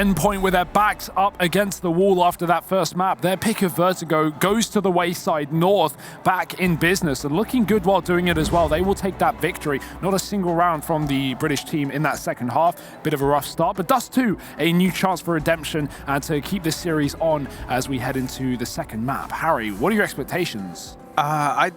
Endpoint with their backs up against the wall after that first map. Their pick of Vertigo goes to the wayside. North back in business and looking good while doing it as well. They will take that victory. Not a single round from the British team in that second half. Bit of a rough start, but Dust 2, a new chance for redemption and to keep this series on as we head into the second map. Harry, what are your expectations? I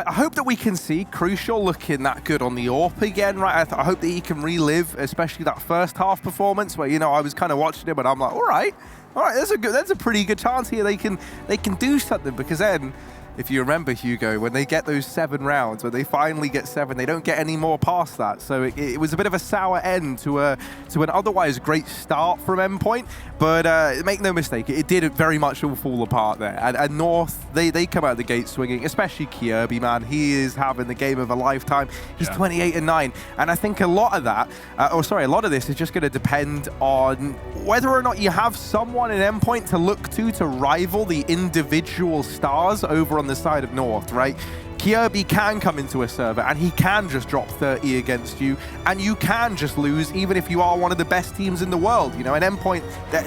hope that we can see Crucial looking that good on the AWP again, right? I hope that he can relive, especially that first half performance where, you know, I was kind of watching him and I'm like, all right, there's a pretty good chance here they can do something, because then, if you remember, Hugo, when they get those 7 rounds, when they finally get 7, they don't get any more past that. So it was a bit of a sour end to an otherwise great start from Endpoint. But make no mistake, it did very much all fall apart there. And North, they come out the gate swinging, especially Kirby, man. He is having the game of a lifetime. He's 28-9. And I think a lot of that, a lot of this is just going to depend on whether or not you have someone in Endpoint to look to rival the individual stars over on the side of North, right? Kirby can come into a server and he can just drop 30 against you, and you can just lose even if you are one of the best teams in the world. You know, at Endpoint,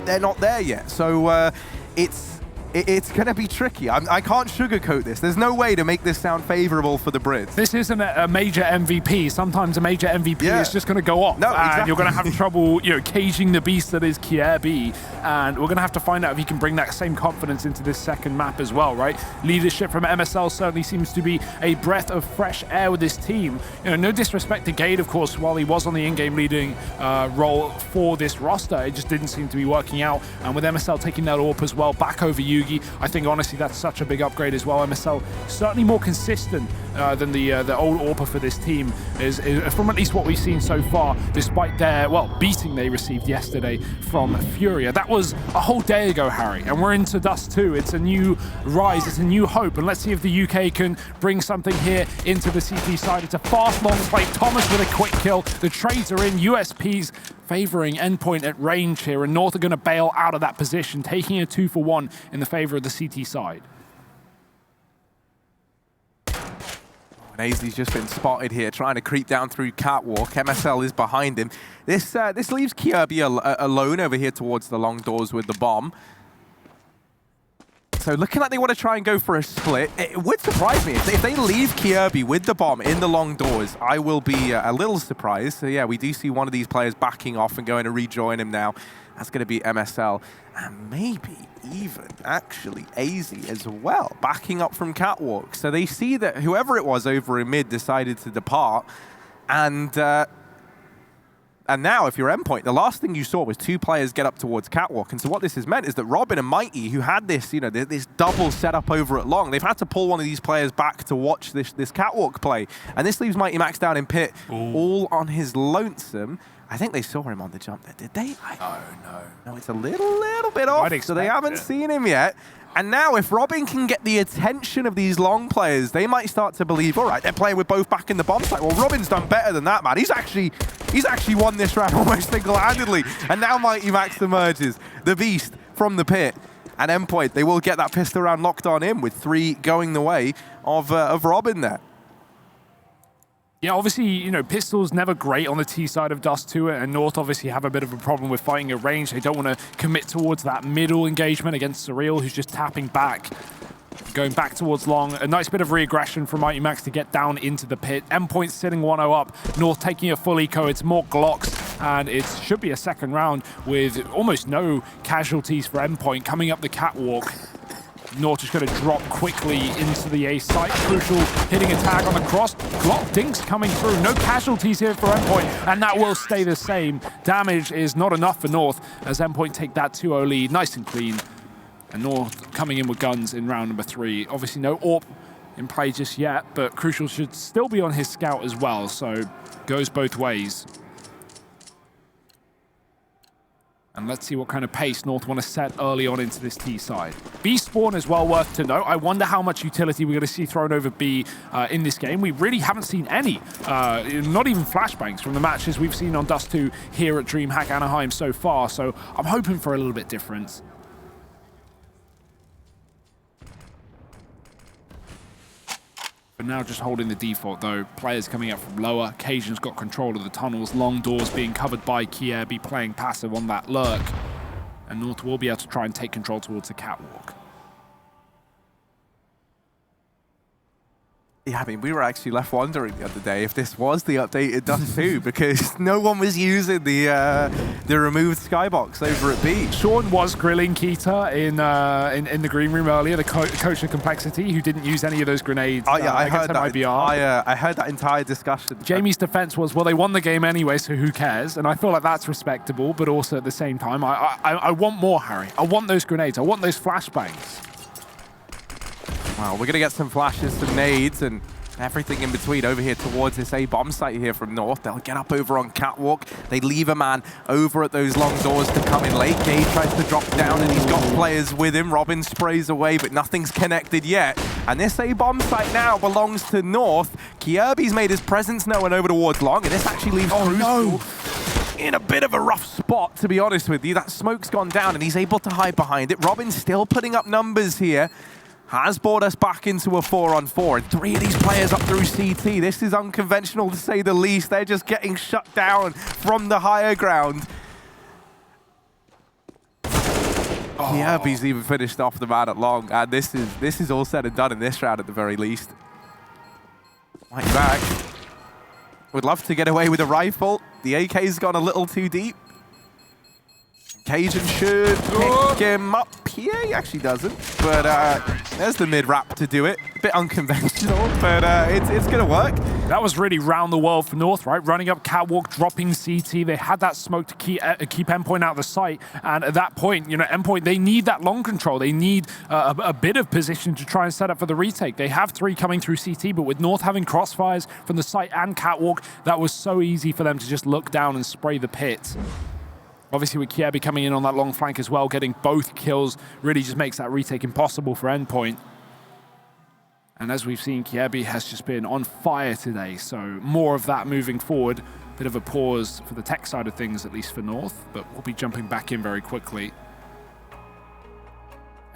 they're not there yet. So it's going to be tricky. I can't sugarcoat this. There's no way to make this sound favorable for the Brits. This isn't a major MVP. Sometimes a major MVP is just going to go off. No, exactly. And you're going to have trouble, you know, caging the beast that is Kirby. And we're going to have to find out if he can bring that same confidence into this second map as well, right? Leadership from MSL certainly seems to be a breath of fresh air with this team. You know, no disrespect to Gade, of course, while he was on the in-game leading role for this roster, it just didn't seem to be working out. And with MSL taking that AWP as well, back over Yugi, I think honestly that's such a big upgrade as well. MSL certainly more consistent than the old AWPer for this team, is from at least what we've seen so far, despite their, beating they received yesterday from Furia. That was a whole day ago, Harry, and we're into Dust 2. It's a new rise, it's a new hope, and let's see if the UK can bring something here into the CT side. It's a fast long play. Thomas with a quick kill. The trades are in. USPs favoring Endpoint at range here, and North are going to bail out of that position, taking a 2-for-1 in the favor of the CT side. Aisley's just been spotted here, trying to creep down through Catwalk. MSL is behind him. This leaves Kirby alone over here towards the long doors with the bomb. So looking like they want to try and go for a split. It would surprise me if they leave Kirby with the bomb in the long doors. I will be a little surprised. So yeah, we do see one of these players backing off and going to rejoin him now. That's going to be MSL. And maybe even actually AZ as well, backing up from Catwalk. So they see that whoever it was over in mid decided to depart. And now, if you're Endpoint, the last thing you saw was 2 players get up towards Catwalk. And so what this has meant is that Robin and Mighty, who had this, you know, this double setup over at long, they've had to pull one of these players back to watch this Catwalk play. And this leaves Mighty Max down in pit, all on his lonesome. I think they saw him on the jump there, did they? No, it's a little bit off, so they haven't seen him yet. And now, if Robin can get the attention of these long players, they might start to believe, all right, they're playing with both back in the bomb site. Well, Robin's done better than that, man. He's actually won this round almost single-handedly. And now Mighty Max emerges, the beast from the pit. And Endpoint, they will get that pistol round locked on him with 3 going the way of Robin there. Yeah, obviously, you know, pistol's never great on the T side of Dust 2, and North obviously have a bit of a problem with fighting at range. They don't want to commit towards that middle engagement against Surreal, who's just tapping back. Going back towards long. A nice bit of re-aggression from Mighty Max to get down into the pit. Endpoint sitting 1-0 up. North taking a full eco. It's more Glocks, and it should be a second round with almost no casualties for Endpoint coming up the catwalk. North just going to drop quickly into the A site. Crucial hitting a tag on the cross. Glock dinks coming through. No casualties here for Endpoint, and that will stay the same. Damage is not enough for North as Endpoint take that 2-0 lead. Nice and clean. And North coming in with guns in round number 3. Obviously no AWP in play just yet, but Crucial should still be on his scout as well, so goes both ways. And let's see what kind of pace North want to set early on into this T side. B spawn is well worth to note. I wonder how much utility we're going to see thrown over B in this game. We really haven't seen any, not even flashbangs from the matches we've seen on Dust 2 here at DreamHack Anaheim so far, so I'm hoping for a little bit different. But now just holding the default though. Players coming up from lower. Cajun's got control of the tunnels. Long doors being covered by Kiebi, playing passive on that lurk. And North will be able to try and take control towards the catwalk. Yeah, I mean, we were actually left wondering the other day if this was the updated Dust 2 because no one was using the removed skybox over at B. Sean was grilling Keita in the green room earlier, the coach of Complexity, who didn't use any of those grenades. Yeah, I heard that. IBR. I heard that entire discussion. Jamie's defense was, well, they won the game anyway, so who cares? And I feel like that's respectable, but also at the same time, I want more, Harry. I want those grenades. I want those flashbangs. Well, we're going to get some flashes, some nades, and everything in between over here towards this A-bomb site here from North. They'll get up over on catwalk. They leave a man over at those long doors to come in late. Gabe tries to drop down, and he's got players with him. Robin sprays away, but nothing's connected yet. And this A-bomb site now belongs to North. Kiebi's made his presence known over towards long, and this actually leaves Crucial in a bit of a rough spot, to be honest with you. That smoke's gone down, and he's able to hide behind it. Robin's still putting up numbers here. Has brought us back into a 4-on-4, and 3 of these players up through CT. This is unconventional to say the least. They're just getting shut down from the higher ground. Kiebi's even finished off the man at long, and this is all said and done in this round at the very least. Mike back. Would love to get away with a rifle. The AK's gone a little too deep. Cajun should pick him up here. He actually doesn't, but there's the mid-wrap to do it. A bit unconventional, but it's going to work. That was really round the world for North, right? Running up catwalk, dropping CT. They had that smoke to keep Endpoint out of the sight, and at that point, you know, Endpoint, they need that long control. They need a bit of position to try and set up for the retake. They have 3 coming through CT, but with North having crossfires from the site and catwalk, that was so easy for them to just look down and spray the pit. Obviously, with Kiebi coming in on that long flank as well, getting both kills really just makes that retake impossible for Endpoint. And as we've seen, Kiebi has just been on fire today, so more of that moving forward. Bit of a pause for the tech side of things, at least for North, but we'll be jumping back in very quickly.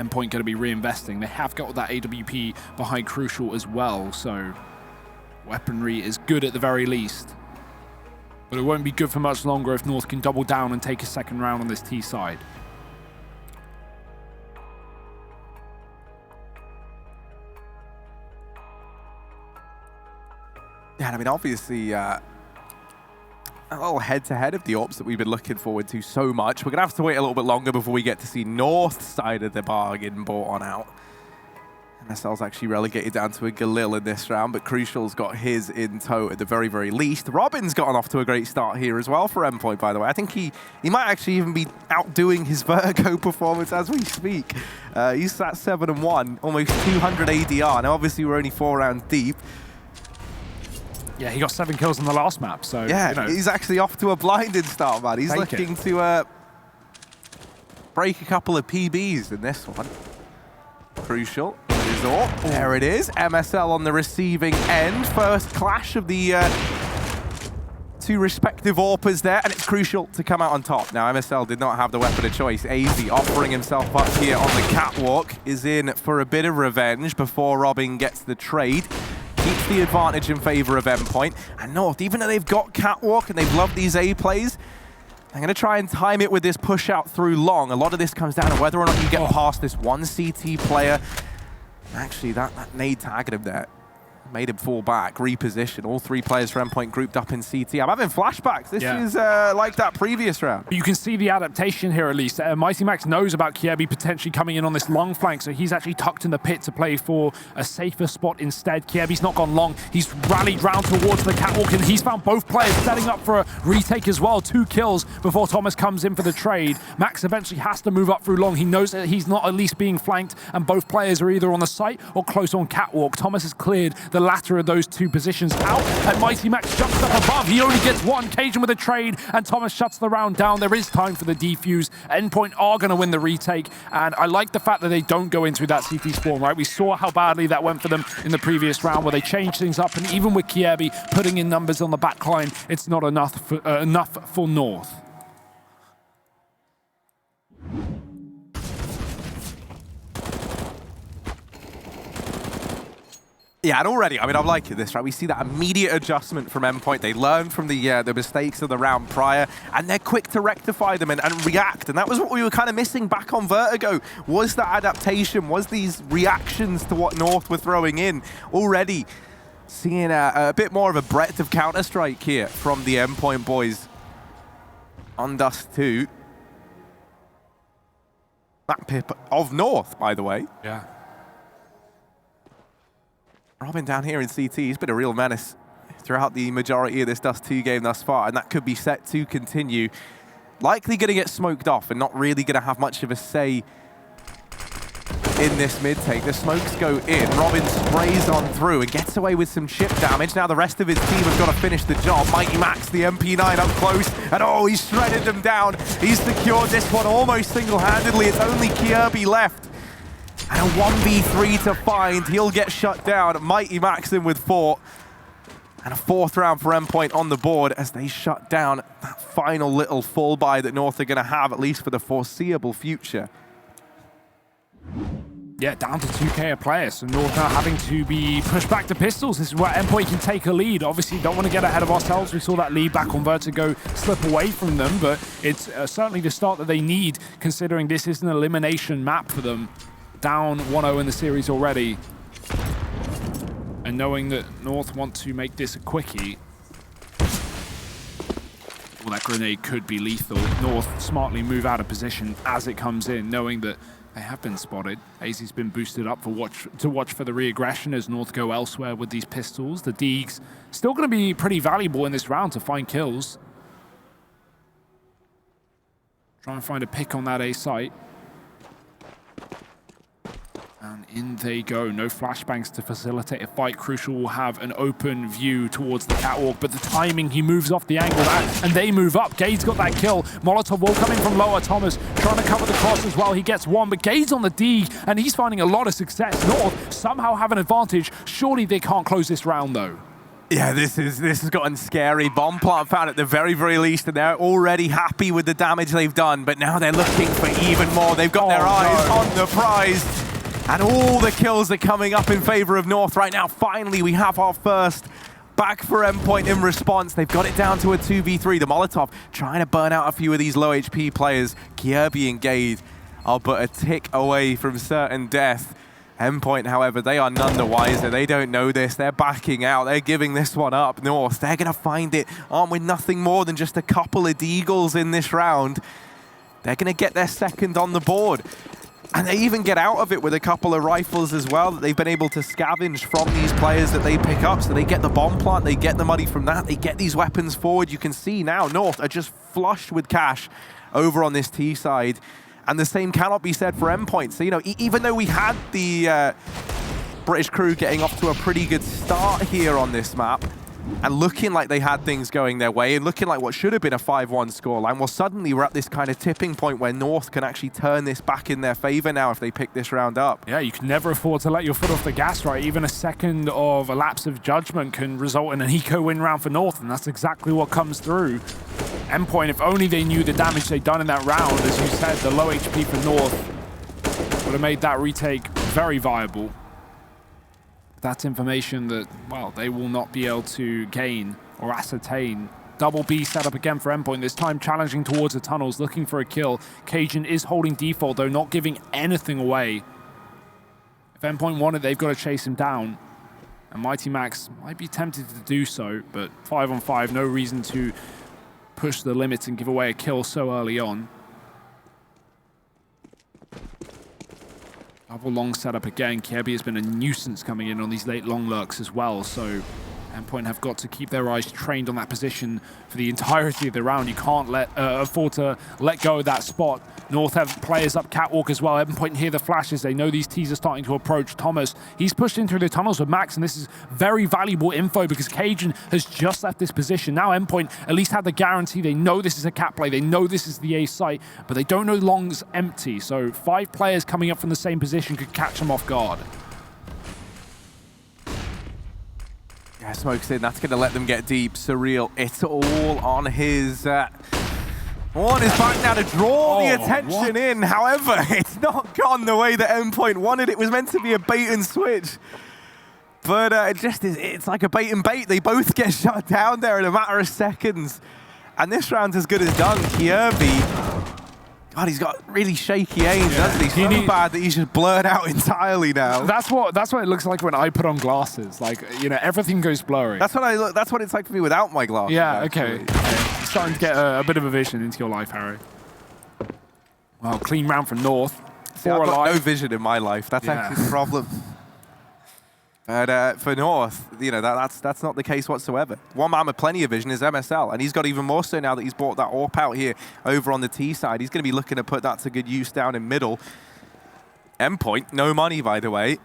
Endpoint going to be reinvesting. They have got that AWP behind Crucial as well, so weaponry is good at the very least. But it won't be good for much longer if North can double down and take a second round on this T side. Yeah, I mean, obviously, a little head-to-head of the ops that we've been looking forward to so much. We're going to have to wait a little bit longer before we get to see North side of the bargain bought on out. MSL's actually relegated down to a Galil in this round, but Crucial's got his in tow at the very, very least. Robin's gotten off to a great start here as well for Endpoint, by the way. I think he might actually even be outdoing his Virgo performance as we speak. He's at 7-1, almost 200 ADR. Now, obviously, we're only 4 rounds deep. Yeah, he got 7 kills in the last map, so, yeah, you know. He's actually off to a blinded start, man. He's looking to break a couple of PBs in this one. Crucial. There it is. MSL on the receiving end. First clash of the 2 respective AWPers there, and it's Crucial to come out on top. Now, MSL did not have the weapon of choice. AZ offering himself up here on the catwalk is in for a bit of revenge before Robin gets the trade. Keeps the advantage in favor of Endpoint. And North, even though they've got catwalk and they've loved these A plays, I'm going to try and time it with this push out through long. A lot of this comes down to whether or not you get past this one CT player. Actually, that nade tagged him there. Made him fall back, reposition. All 3 players for Endpoint grouped up in CT. I'm having flashbacks. This is like that previous round. You can see the adaptation here at least. Mighty Max knows about Kiebi potentially coming in on this long flank, so he's actually tucked in the pit to play for a safer spot instead. Kiebi's not gone long. He's rallied round towards the catwalk, and he's found both players setting up for a retake as well. 2 kills before Thomas comes in for the trade. Max eventually has to move up through long. He knows that he's not at least being flanked, and both players are either on the site or close on catwalk. Thomas has cleared the latter of those 2 positions out, and Mighty Max jumps up above. He only gets 1. Cajun with a trade, and Thomas shuts the round down. There is time for the defuse. Endpoint are going to win the retake, and I like the fact that they don't go into that CT spawn, right? We saw how badly that went for them in the previous round, where they changed things up, and even with Kiebi putting in numbers on the back line, it's not enough for North. Yeah, and already, I mean, I'm liking this, right? We see that immediate adjustment from Endpoint. They learn from the mistakes of the round prior, and they're quick to rectify them and react. And that was what we were kind of missing back on Vertigo, was that adaptation, was these reactions to what North were throwing in. Already seeing a bit more of a breadth of Counter-Strike here from the Endpoint boys on Dust 2. That pip of North, by the way. Yeah. Robin down here in CT, he's been a real menace throughout the majority of this Dust 2 game thus far, and that could be set to continue. Likely going to get smoked off and not really going to have much of a say in this mid-take. The smokes go in, Robin sprays on through and gets away with some chip damage. Now the rest of his team have got to finish the job. Mighty Max, the MP9 up close, and oh, he's shredded them down. He's secured this one almost single-handedly. It's only Kirby left. And a 1v3 to find. He'll get shut down. Mighty Max in with 4. And a 4th round for Endpoint on the board as they shut down that final little fall by that North are going to have, at least for the foreseeable future. Yeah, down to 2K a player, so North now having to be pushed back to pistols. This is where Endpoint can take a lead. Obviously, don't want to get ahead of ourselves. We saw that lead back on Vertigo slip away from them, but it's certainly the start that they need, considering this is an elimination map for them. Down 1-0 in the series already. And knowing that North want to make this a quickie, well, that grenade could be lethal. North smartly move out of position as it comes in, knowing that they have been spotted. AZ's been boosted up to watch for the re-aggression as North go elsewhere with these pistols. The Deegs still going to be pretty valuable in this round to find kills. Try and find a pick on that A site. And in they go. No flashbangs to facilitate a fight. Crucial will have an open view towards the catwalk, but the timing, he moves off the angle, and they move up. Gade's got that kill. Molotov will come in from lower. Thomas trying to cover the cross as well. He gets one, but Gade's on the D, and he's finding a lot of success. North somehow have an advantage. Surely they can't close this round, though. Yeah, this has gotten scary. Bomb plant found at the very, very least, and they're already happy with the damage they've done, but now they're looking for even more. They've got their eyes on the prize. And all the kills are coming up in favor of North right now. Finally, we have our first back for Endpoint in response. They've got it down to a 2v3. The Molotov trying to burn out a few of these low HP players. Kirby and Gade are but a tick away from certain death. Endpoint, however, they are none the wiser. They don't know this. They're backing out. They're giving this one up. North, they're going to find it. Aren't we nothing more than just a couple of deagles in this round? They're going to get their second on the board. And they even get out of it with a couple of rifles as well that they've been able to scavenge from these players that they pick up. So they get the bomb plant, they get the money from that, they get these weapons forward. You can see now North are just flushed with cash over on this T side. And the same cannot be said for Endpoint. So, you know, even though we had the British crew getting off to a pretty good start here on this map, and looking like they had things going their way, and looking like what should have been a 5-1 scoreline, well, suddenly we're at this kind of tipping point where North can actually turn this back in their favor now if they pick this round up. Yeah, you can never afford to let your foot off the gas, right? Even a second of a lapse of judgment can result in an eco win round for North, and that's exactly what comes through. Endpoint, if only they knew the damage they'd done in that round, as you said, the low HP for North would have made that retake very viable. That's information that, well, they will not be able to gain or ascertain. Double B set up again for Endpoint, this time challenging towards the tunnels, looking for a kill. Cajun is holding default, though, not giving anything away. If Endpoint want it, they've got to chase him down. And Mighty Max might be tempted to do so, but 5-on-5, no reason to push the limits and give away a kill so early on. Double long setup again. Kirby has been a nuisance coming in on these late long lurks as well, so Endpoint have got to keep their eyes trained on that position for the entirety of the round. You can't afford to let go of that spot. North have players up catwalk as well. Endpoint hear the flashes. They know these T's are starting to approach. Thomas, he's pushed in through the tunnels with Max, and this is very valuable info because Cajun has just left this position. Now Endpoint at least had the guarantee. They know this is a cat play. They know this is the A site, but they don't know long's empty. So 5 players coming up from the same position could catch them off guard. Yeah, smokes in. That's going to let them get deep. Surreal. It's all on his back now to draw the attention in. However, it's not gone the way that Endpoint wanted. It was meant to be a bait and switch. But it's like a bait and bait. They both get shut down there in a matter of seconds. And this round's as good as done. Kjaerbye, God, he's got really shaky aim, doesn't he? So bad that he's just blurred out entirely now. That's what it looks like when I put on glasses. Like, you know, everything goes blurry. That's what it's like for me without my glasses. Yeah, okay. You're starting to get a bit of a vision into your life, Harry. Well, clean round from North. See, I've got no vision in my life. That's actually the problem. But for North, you know, that's not the case whatsoever. One man with plenty of vision is MSL, and he's got even more so now that he's bought that AWP out here over on the T side. He's going to be looking to put that to good use down in middle. Endpoint, no money, by the way.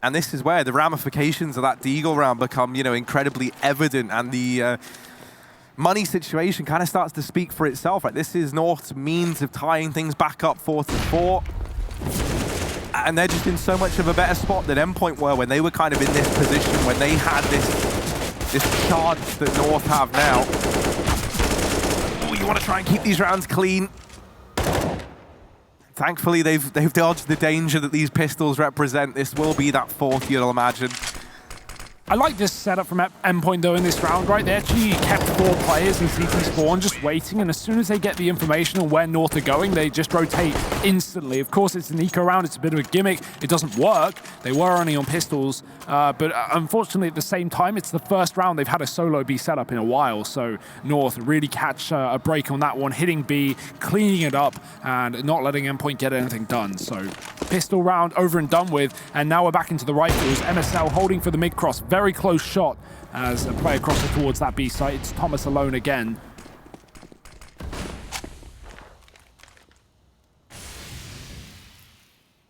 And this is where the ramifications of that Deagle round become, you know, incredibly evident, and the money situation kind of starts to speak for itself. Right? This is North's means of tying things back up 4-4. And they're just in so much of a better spot than Endpoint were when they were kind of in this position, when they had this charge that North have now. Oh, you want to try and keep these rounds clean. Thankfully, they've dodged the danger that these pistols represent. This will be that fourth, you'll imagine. I like this setup from Endpoint, though, in this round, right? They actually kept 4 players in CT spawn just waiting, and as soon as they get the information on where North are going, they just rotate instantly. Of course, it's an eco round. It's a bit of a gimmick. It doesn't work. They were only on pistols, but unfortunately, at the same time, it's the first round they've had a solo B setup in a while, so North really catch a break on that one, hitting B, cleaning it up, and not letting Endpoint get anything done. So pistol round over and done with, and now we're back into the rifles. MSL holding for the mid-cross. Very close shot as a player crosses towards that B site. It's Thomas alone again.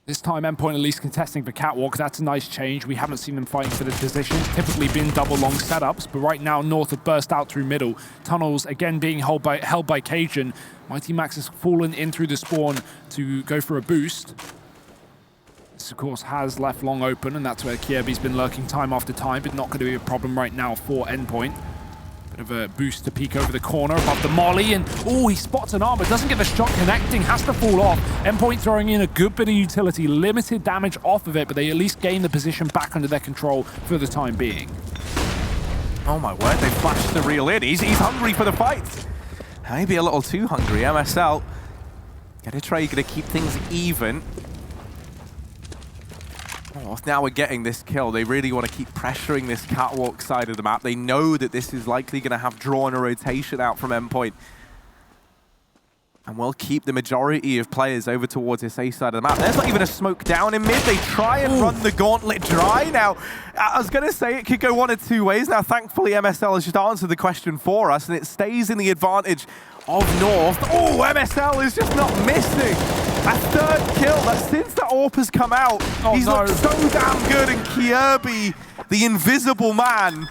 This time, Endpoint at least contesting for Catwalk. That's a nice change. We haven't seen them fighting for the positions. Typically been double long setups, but right now North have burst out through middle. Tunnels again being held by Cajun. Mighty Max has fallen in through the spawn to go for a boost. This, of course, has left long open, and that's where Kjaerbye's been lurking time after time, but not going to be a problem right now for Endpoint. Bit of a boost to peek over the corner above the molly, and oh, he spots an arm, but doesn't get the shot connecting, has to fall off. Endpoint throwing in a good bit of utility, limited damage off of it, but they at least gain the position back under their control for the time being. Oh my word, they flashed the reel in. He's hungry for the fight. Maybe a little too hungry. MSL gonna keep things even. Oh, now we're getting this kill. They really want to keep pressuring this Catwalk side of the map. They know that this is likely going to have drawn a rotation out from Endpoint. And we'll keep the majority of players over towards this A side of the map. There's not even a smoke down in mid. They try and run the gauntlet dry. Now, I was going to say it could go one of two ways. Now, thankfully, MSL has just answered the question for us, and it stays in the advantage of North. Oh, MSL is just not missing. A third kill. That since that AWP has come out, he's looked so damn good. And Kjaerbye, the invisible man,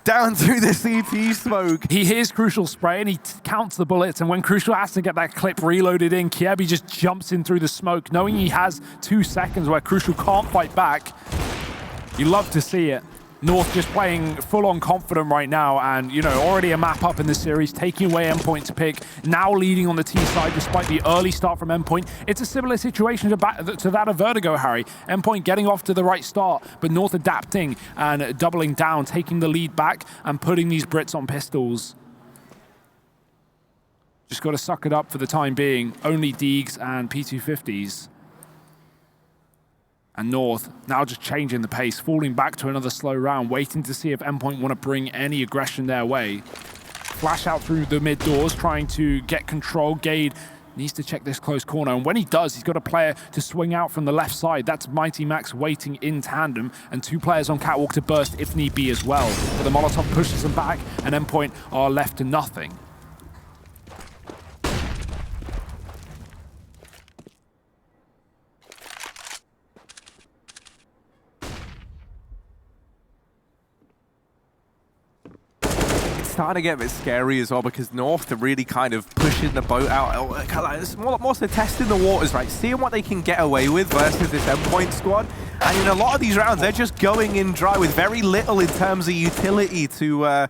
down through the CT smoke. He hears Crucial spray and he counts the bullets, and when Crucial has to get that clip reloaded in, Kjaerbye just jumps in through the smoke, knowing he has 2 seconds where Crucial can't fight back. You love to see it. North just playing full-on confident right now, and, you know, already a map up in the series, taking away Endpoint to pick, now leading on the T side despite the early start from Endpoint. It's a similar situation to that of Vertigo, Harry. Endpoint getting off to the right start, but North adapting and doubling down, taking the lead back and putting these Brits on pistols. Just got to suck it up for the time being. Only Deegs and P250s. And North now just changing the pace, falling back to another slow round, waiting to see if Endpoint want to bring any aggression their way. Flash out through the mid doors, trying to get control. Gade needs to check this close corner, and when he does, he's got a player to swing out from the left side. That's Mighty Max waiting in tandem, and 2 players on Catwalk to burst if need be as well. But the Molotov pushes them back, and Endpoint are left to nothing. Starting to get a bit scary as well, because North are really kind of pushing the boat out. It's more so testing the waters, right? Seeing what they can get away with versus this Endpoint squad. And in a lot of these rounds, they're just going in dry with very little in terms of utility to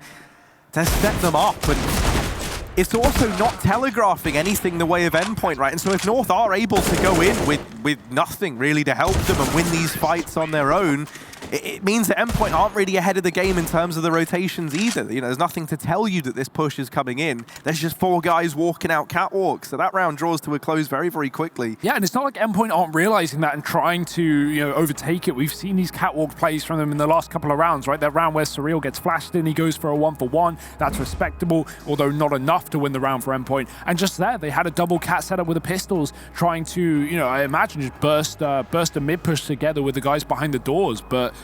set them up. And it's also not telegraphing anything the way of Endpoint, right? And so if North are able to go in with nothing really to help them and win these fights on their own, it means that Endpoint aren't really ahead of the game in terms of the rotations either. You know, there's nothing to tell you that this push is coming in. There's just 4 guys walking out catwalk, so that round draws to a close very, very quickly. Yeah, and it's not like Endpoint aren't realizing that and trying to, you know, overtake it. We've seen these catwalk plays from them in the last couple of rounds, right? That round where Surreal gets flashed in, he goes for a 1-for-1. That's respectable, although not enough to win the round for Endpoint. And just there, they had a double cat setup with the pistols, trying to, you know, I imagine just burst a mid push together with the guys behind the doors. But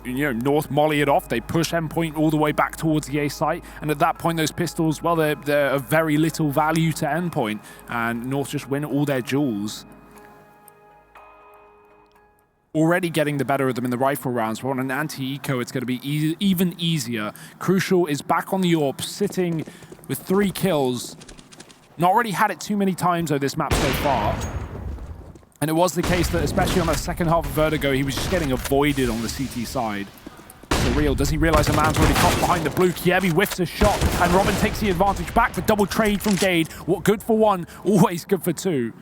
you know, North molly it off. They push Endpoint all the way back towards the A site, and at that point, those pistols, well, they're of very little value to Endpoint, and North just win all their jewels. Already getting the better of them in the rifle rounds, but on an anti-eco, it's going to be even easier. Crucial is back on the AWP, sitting with 3 kills. Not really had it too many times, though, this map so far. And it was the case that, especially on the second half of Vertigo, he was just getting avoided on the CT side. Surreal, does he realize a man's already caught behind the blue? Kievi whiffs a shot, and Robin takes the advantage back. The double trade from Gade. What good for 1, always good for 2.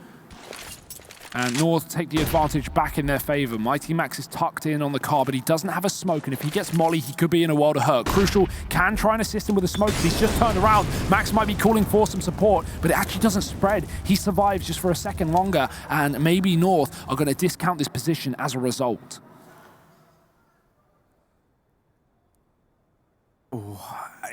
And North take the advantage back in their favor. Mighty Max is tucked in on the car, but he doesn't have a smoke, and if he gets molly, he could be in a world of hurt. Crucial can try and assist him with a smoke, but he's just turned around. Max might be calling for some support, but it actually doesn't spread. He survives just for a second longer, and maybe North are going to discount this position as a result. Ooh,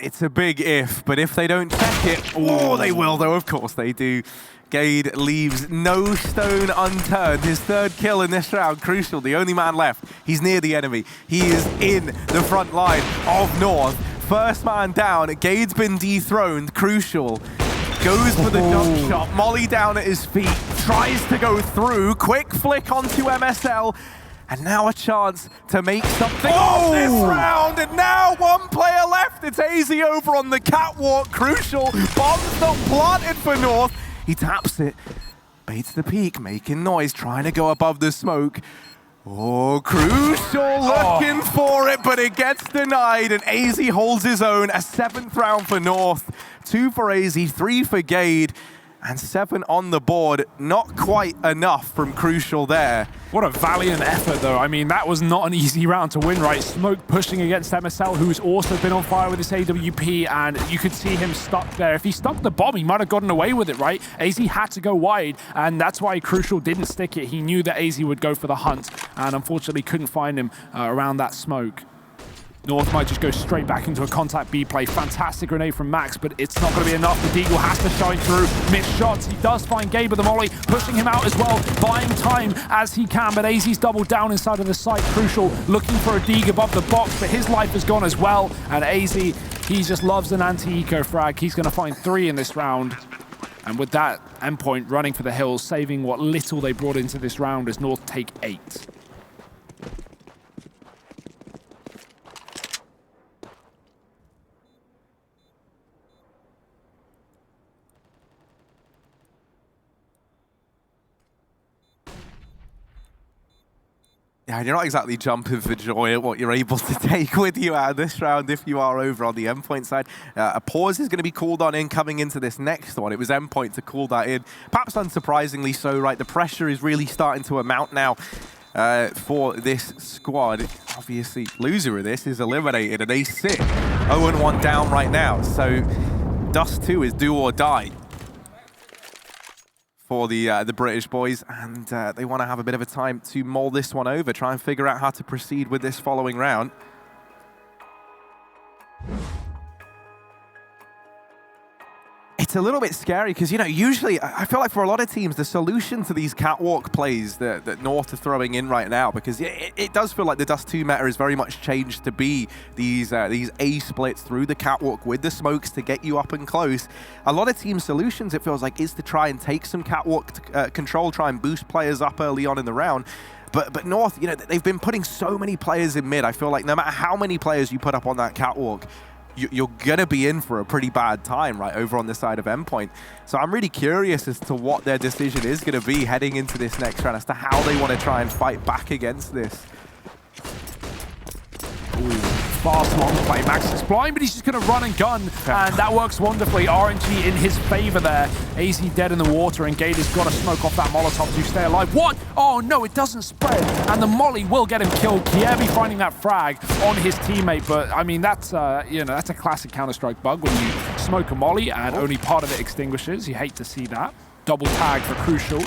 it's a big if, but if they don't check it, oh, they will though, of course they do. Gade leaves no stone unturned. His 3rd kill in this round, Crucial, the only man left. He's near the enemy. He is in the front line of North. First man down, Gade's been dethroned. Crucial goes for the jump shot. Molly down at his feet, tries to go through. Quick flick onto MSL. And now a chance to make something of this round. And now 1 player left. It's AZ over on the catwalk. Crucial, bomb's not planted for North. He taps it, baits the peak, making noise, trying to go above the smoke. Oh, Crucial looking for it, but it gets denied, and AZ holds his own. A 7th round for North, 2 for AZ, 3 for Gade, and 7 on the board. Not quite enough from Crucial there. What a valiant effort, though. I mean, that was not an easy round to win, right? Smoke pushing against MSL, who's also been on fire with this AWP, and you could see him stuck there. If he stuck the bomb, he might have gotten away with it, right? AZ had to go wide, and that's why Crucial didn't stick it. He knew that AZ would go for the hunt, and unfortunately couldn't find him around that smoke. North might just go straight back into a contact B play. Fantastic grenade from Max, but it's not going to be enough. The Deagle has to shine through. Missed shots. He does find Gabe with the molly, pushing him out as well, buying time as he can, but AZ's doubled down inside of the site. Crucial looking for a dig above the box, but his life is gone as well, and AZ, he just loves an anti-eco frag. He's going to find 3 in this round. And with that, Endpoint running for the hills, saving what little they brought into this round as North take 8. Yeah, you're not exactly jumping for joy at what you're able to take with you out of this round if you are over on the Endpoint side. A pause is going to be called on in coming into this next one. It was Endpoint to call that in. Perhaps unsurprisingly so, right? The pressure is really starting to amount now for this squad. Obviously, loser of this is eliminated, and they sit 0-1 down right now. So Dust 2 is do or die for the British boys, and they want to have a bit of a time to mull this one over, try and figure out how to proceed with this following round. It's a little bit scary because, you know, usually I feel like for a lot of teams, the solution to these catwalk plays that North are throwing in right now, because it does feel like the Dust 2 meta has very much changed to be these A splits through the catwalk with the smokes to get you up and close. A lot of team solutions, it feels like, is to try and take some catwalk control, try and boost players up early on in the round. But North, you know, they've been putting so many players in mid. I feel like no matter how many players you put up on that catwalk, you're going to be in for a pretty bad time right over on the side of Endpoint. So I'm really curious as to what their decision is going to be heading into this next round, as to how they want to try and fight back against this. Ooh, fast long play. Max is blind, but he's just going to run and gun, and that works wonderfully. RNG in his favor there. AZ dead in the water, and Gator's got to smoke off that Molotov to stay alive. What? Oh no, it doesn't spread, and the molly will get him killed. Kiebi finding that frag on his teammate, but I mean, that's that's a classic Counter-Strike bug when you smoke a molly and only part of it extinguishes. You hate to see that. Double tag for Crucial.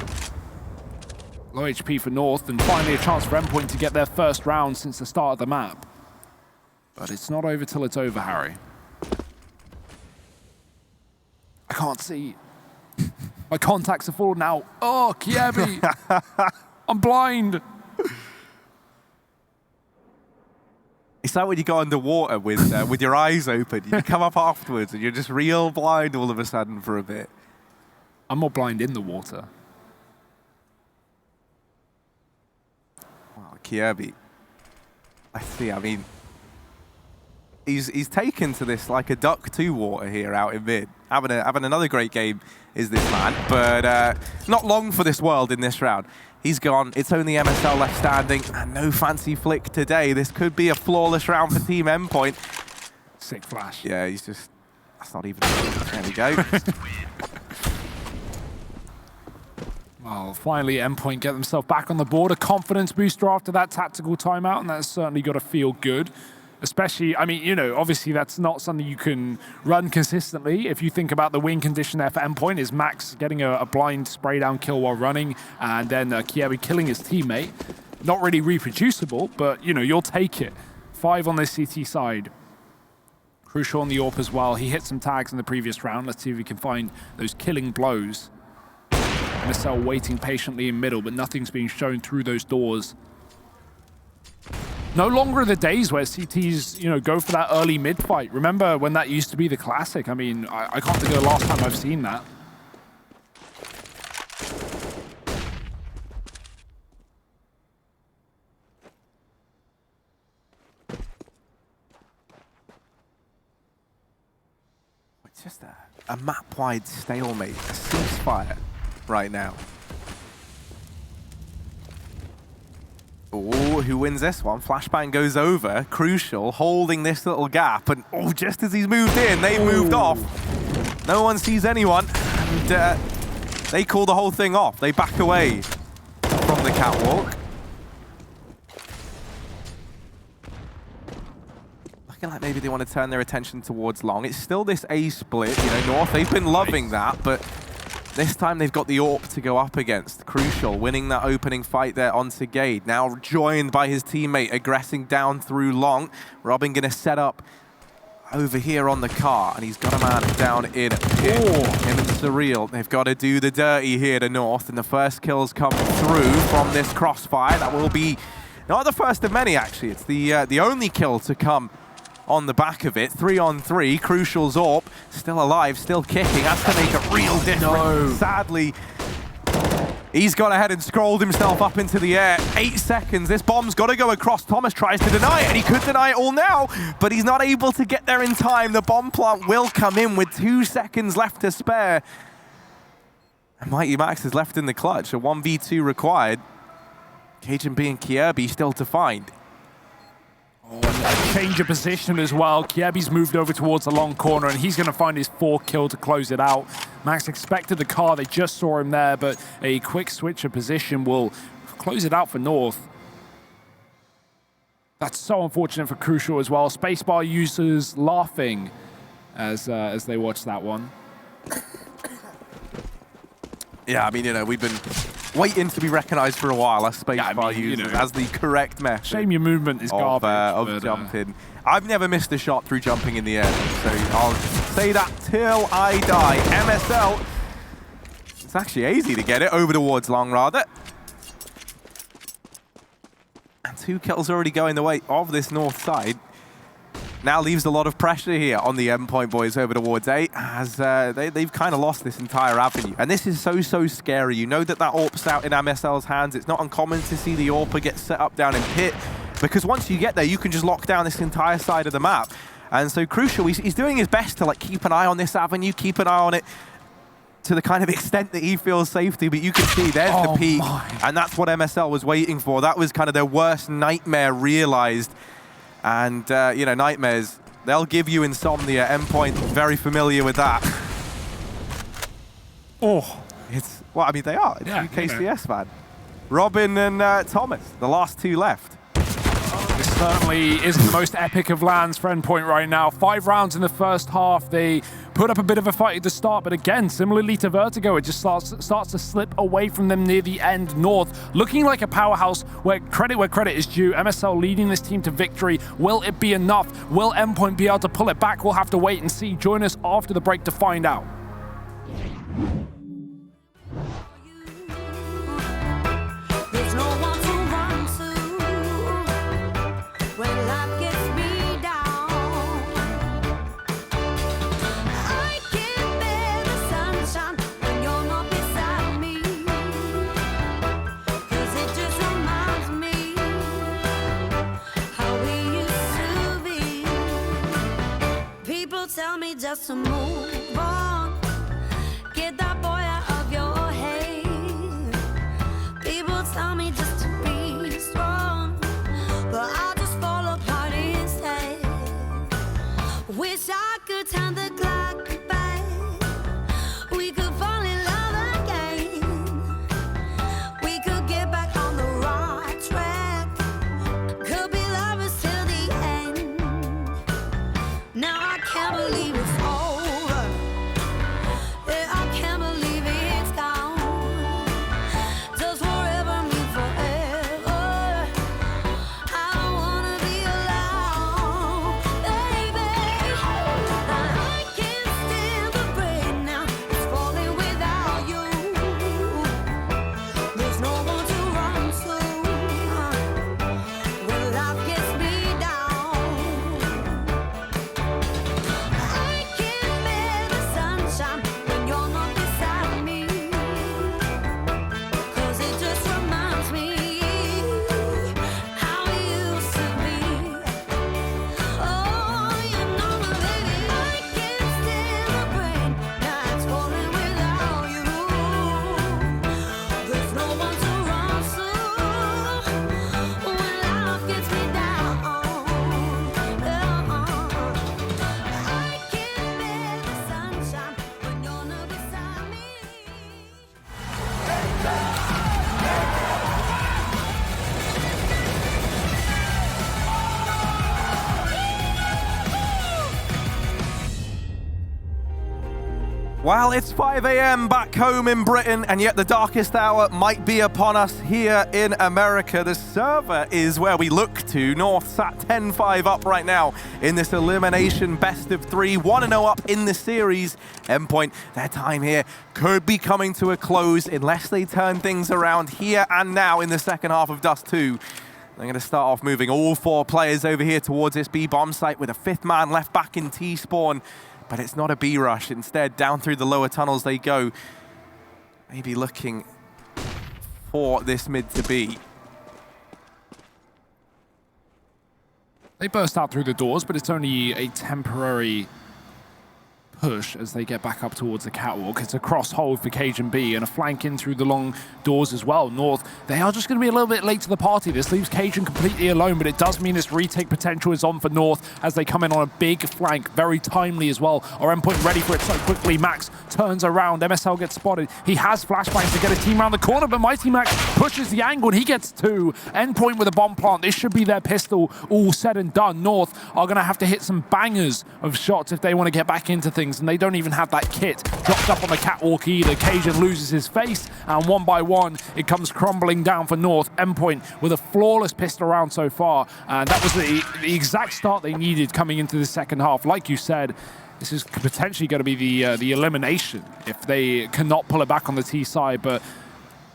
Low HP for North, and finally a chance for Endpoint to get their first round since the start of the map. But it's not over till it's over, Harry. I can't see. My contacts are full now. Oh, Kiebi! I'm blind! It's like when you go underwater with your eyes open. You come up afterwards and you're just real blind all of a sudden for a bit. I'm more blind in the water. Wow, Kiebi. I see, I mean, he's taken to this like a duck to water here out in mid. Having another great game is this man, but not long for this world in this round. He's gone. It's only MSL left standing, and no fancy flick today. This could be a flawless round for Team Endpoint. Sick flash. Yeah, he's just... That's not even... There we go. Well, finally, Endpoint get themselves back on the board. A confidence booster after that tactical timeout, and that's certainly got to feel good. Especially, I mean, obviously that's not something you can run consistently. If you think about the win condition there for Endpoint, is Max getting a blind spray down kill while running, and then Kiebi killing his teammate. Not really reproducible, but, you'll take it. 5 on this CT side. Crucial on the AWP as well. He hit some tags in the previous round. Let's see if we can find those killing blows. MSL waiting patiently in middle, but nothing's being shown through those doors. No longer are the days where CTs, go for that early mid fight. Remember when that used to be the classic? I mean, I can't think of the last time I've seen that. It's just a map-wide stalemate, a ceasefire right now. Oh, who wins this one? Flashbang goes over. Crucial, holding this little gap. And just as he's moved in, they moved off. No one sees anyone. And they call the whole thing off. They back away from the catwalk. Looking like maybe they want to turn their attention towards long. It's still this A split. North, they've been loving that, but this time they've got the AWP to go up against. Crucial, winning that opening fight there onto Gade. Now joined by his teammate, aggressing down through long. Robin going to set up over here on the car, and he's got a man down in pit. Him and Surreal, they've got to do the dirty here to North, and the first kills come through from this crossfire. That will be not the first of many, actually. It's the only kill to come on the back of it. 3-on-3, Crucial's AWP, still alive, still kicking. That's to make a real difference. No. Sadly, he's gone ahead and scrolled himself up into the air. 8 seconds, this bomb's got to go across. Thomas tries to deny it, and he could deny it all now, but he's not able to get there in time. The bomb plant will come in with 2 seconds left to spare. And Mighty Max is left in the clutch, a 1v2 required. Cajun B and Kiebi still to find. A change of position as well. Kiebi's moved over towards the long corner, and he's going to find his 4th kill to close it out. Max expected the car. They just saw him there, but a quick switch of position will close it out for North. That's so unfortunate for Crucial as well. Spacebar users laughing as they watch that one. Yeah, I mean, we've been waiting to be recognized for a while as spacebar users as the correct method. Shame your movement is garbage. Of jumping. I've never missed a shot through jumping in the air, so I'll say that till I die. MSL, it's actually easy to get it over towards long, rather. And 2 kills already going the way of this North side. Now leaves a lot of pressure here on the Endpoint boys over towards A, as they've kind of lost this entire avenue. And this is so scary. You know that AWP's out in MSL's hands. It's not uncommon to see the AWP get set up down in pit, because once you get there, you can just lock down this entire side of the map. And so Crucial, he's doing his best to keep an eye on this avenue, keep an eye on it to the kind of extent that he feels safety, but you can see there's the peak, and that's what MSL was waiting for. That was kind of their worst nightmare realized. And, you know, Nightmares, they'll give you insomnia. Endpoint, very familiar with that. Oh. Well, I mean, they are. It's UKCS, man. Robin and Thomas, the last two left. This certainly isn't the most epic of lands for Endpoint right now. 5 rounds in the first half. They put up a bit of a fight at the start, but again, similarly to Vertigo, it just starts to slip away from them near the end. North looking like a powerhouse where credit is due. MSL leading this team to victory. Will it be enough? Will Endpoint be able to pull it back? We'll have to wait and see. Join us after the break to find out. Tell me just to move on. Get that boy out of your head. People tell me just to be strong, but I just fall apart instead. Wish I could turn the clock back. We could fall in love again. We could get back on the right track. Could be lovers till the end. Now I can't believe it's over. Yeah, I can't believe it's gone. Does forever mean forever? I don't wanna be alone, baby. I can't stand the rain now. It's falling without you. There's no one to run to when life gets me down. I can't bear the sunshine when you're not beside me, 'cause it just reminds me how we used to be. Oh, you know my baby, I can't stand the rain. Nights falling without you. There's no one to run to when life gets me down. I can't bear the sunshine when you're not beside me. Well, it's 5 a.m. back home in Britain, and yet the darkest hour might be upon us here in America. The server is where we look to. North sat 10-5 up right now in this elimination best of 3, 1-0 up in the series. Endpoint, their time here could be coming to a close unless they turn things around here and now in the second half of Dust 2. They're going to start off moving all 4 players over here towards this B bomb site with a 5th man left back in T-spawn. But it's not a B rush. Instead, down through the lower tunnels they go. Maybe looking for this mid to be. They burst out through the doors, but it's only a temporary push as they get back up towards the catwalk. It's a cross hold for Cajun B and a flank in through the long doors as well. North, they are just going to be a little bit late to the party. This leaves Cajun completely alone, but it does mean this retake potential is on for North as they come in on a big flank, very timely as well. Our Endpoint ready for it so quickly. Max turns around. MSL gets spotted. He has flashbangs to get his team around the corner, but Mighty Max pushes the angle and he gets 2. Endpoint with a bomb plant. This should be their pistol all said and done. North are going to have to hit some bangers of shots if they want to get back into things, and they don't even have that kit dropped up on the catwalk either. Cajun loses his face, and one by one, it comes crumbling down for North. Endpoint with a flawless pistol round so far, and that was the exact start they needed coming into the second half. Like you said, this is potentially going to be the elimination if they cannot pull it back on the T side, but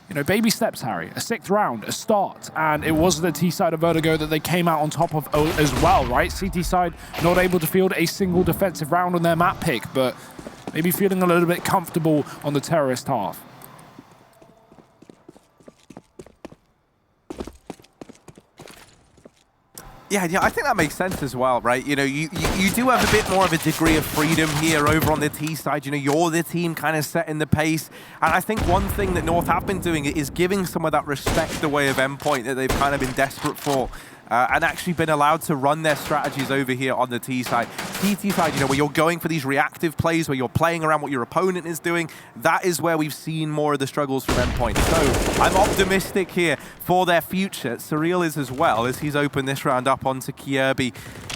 you know, baby steps, Harry. A 6th round, a start, and it was the T side of Vertigo that they came out on top of as well, right? CT side not able to field a single defensive round on their map pick, but maybe feeling a little bit comfortable on the terrorist half. Yeah, I think that makes sense as well, right? You know, you do have a bit more of a degree of freedom here over on the T side. You know, you're the team kind of setting the pace. And I think one thing that North have been doing is giving some of that respect away of Endpoint that they've kind of been desperate for. and actually been allowed to run their strategies over here on the T side. TT side, you know, where you're going for these reactive plays, where you're playing around what your opponent is doing, that is where we've seen more of the struggles from Endpoint. So I'm optimistic here for their future. Surreal is as well, as he's opened this round up onto Kierby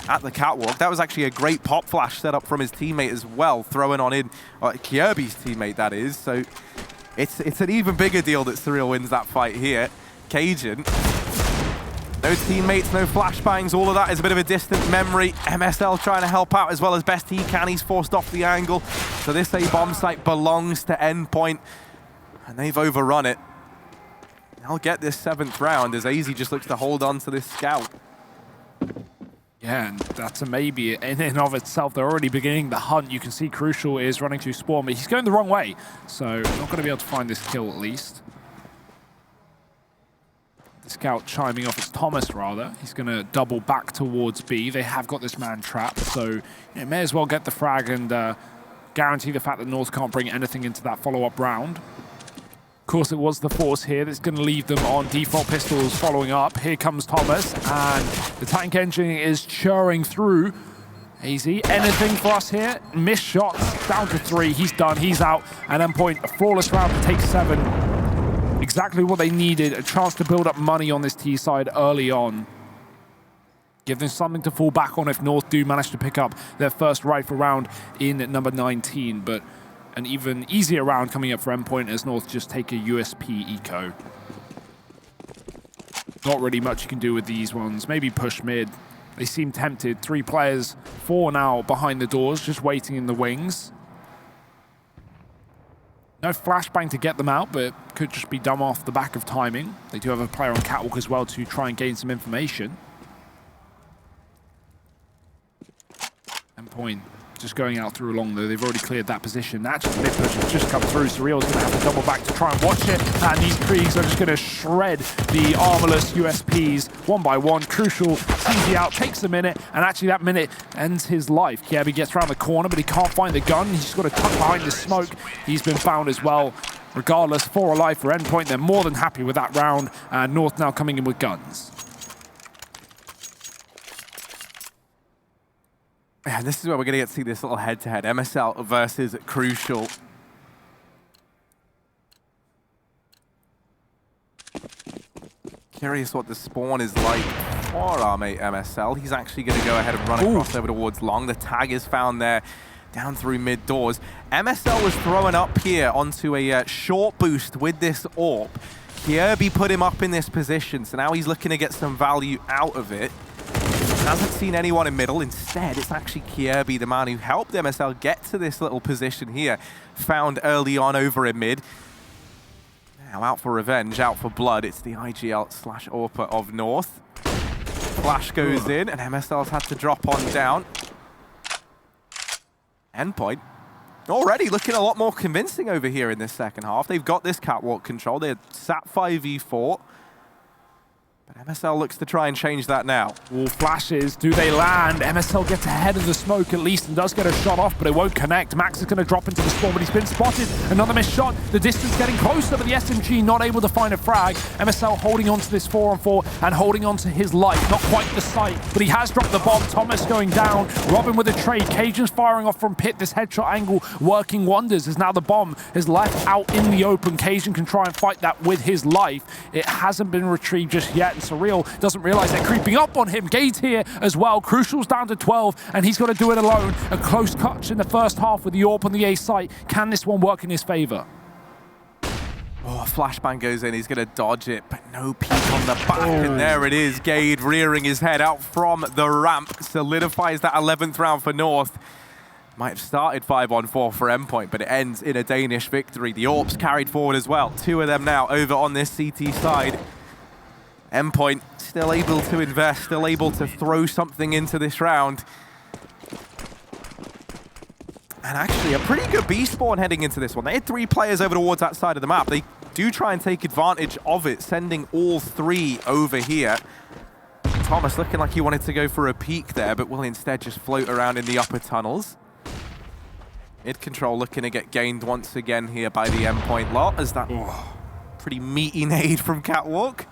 at the catwalk. That was actually a great pop flash set up from his teammate as well, throwing on in Kierby's teammate, that is. So it's an even bigger deal that Surreal wins that fight here. Cajun, no teammates, no flashbangs, all of that is a bit of a distant memory. MSL trying to help out as well as best he can. He's forced off the angle. So this A bomb site belongs to Endpoint, and they've overrun it. They'll get this 7th round as AZ just looks to hold on to this scout. Yeah, and that's a maybe in and of itself. They're already beginning the hunt. You can see Crucial is running to spawn, but he's going the wrong way. So not going to be able to find this kill at least. The scout chiming off. It's Thomas, rather. He's going to double back towards B. They have got this man trapped, so you know, may as well get the frag and guarantee the fact that North can't bring anything into that follow-up round. Of course, it was the Force here that's going to leave them on default pistols following up. Here comes Thomas, and the tank engine is churring through. AZ, anything for us here? Missed shots, down to 3. He's done, he's out. And Endpoint, a flawless round to take 7. Exactly what they needed, a chance to build up money on this T side early on. Give them something to fall back on if North do manage to pick up their first rifle round in number 19. But an even easier round coming up for Endpoint as North just take a USP eco. Not really much you can do with these ones. Maybe push mid. They seem tempted. 3 players, 4 now behind the doors, just waiting in the wings. No flashbang to get them out, but could just be dumb off the back of timing. They do have a player on catwalk as well to try and gain some information. Endpoint just going out through along though. They've already cleared that position. Naturally, mid push has just come through. Surreal's going to have to double back to try and watch it. And these Kriegs are just going to shred the armorless USPs one by one. Crucial sees the out, takes a minute, and actually that minute ends his life. Kierby gets around the corner, but he can't find the gun. He's just got to tuck behind the smoke. He's been found as well. Regardless, 4 alive for Endpoint. They're more than happy with that round. And North now coming in with guns. Yeah, this is where we're going to get to see this little head-to-head. MSL versus Crucial. Curious what the spawn is like for our mate MSL. He's actually going to go ahead and run across over towards long. The tag is found there, down through mid doors. MSL was thrown up here onto a short boost with this AWP. Kierby put him up in this position, so now he's looking to get some value out of it. Hasn't seen anyone in middle. Instead, it's actually Kierby, the man who helped MSL get to this little position here. Found early on over in mid. Now out for revenge, out for blood. It's the IGL/AWPer of North. Flash goes in, and MSL's had to drop on down. Endpoint already looking a lot more convincing over here in this second half. They've got this catwalk control. They're sat 5v4. But MSL looks to try and change that now. All flashes, do they land? MSL gets ahead of the smoke at least and does get a shot off, but it won't connect. Max is going to drop into the spawn, but he's been spotted. Another missed shot. The distance getting closer, but the SMG not able to find a frag. MSL holding on to this 4-on-4 and holding on to his life. Not quite the sight, but he has dropped the bomb. Thomas going down. Robin with a trade. Cajun's firing off from pit. This headshot angle working wonders as now the bomb is left out in the open. Cajun can try and fight that with his life. It hasn't been retrieved just yet. Surreal doesn't realize they're creeping up on him. Gage here as well. Crucial's down to 12, and he's got to do it alone. A close touch in the first half with the AWP on the A site. Can this one work in his favor? Oh, a flashbang goes in. He's going to dodge it, but no peek on the back. And there it is. Gade rearing his head out from the ramp. Solidifies that 11th round for North. Might have started 5-on-4 for Endpoint, but it ends in a Danish victory. The AWP's carried forward as well. 2 of them now over on this CT side. Endpoint still able to invest, still able to throw something into this round. And actually a pretty good B spawn heading into this one. They had 3 players over towards that side of the map. They do try and take advantage of it, sending all 3 over here. Thomas looking like he wanted to go for a peek there, but will instead just float around in the upper tunnels. Mid control looking to get gained once again here by the Endpoint lot, as that pretty meaty nade from Catwalk.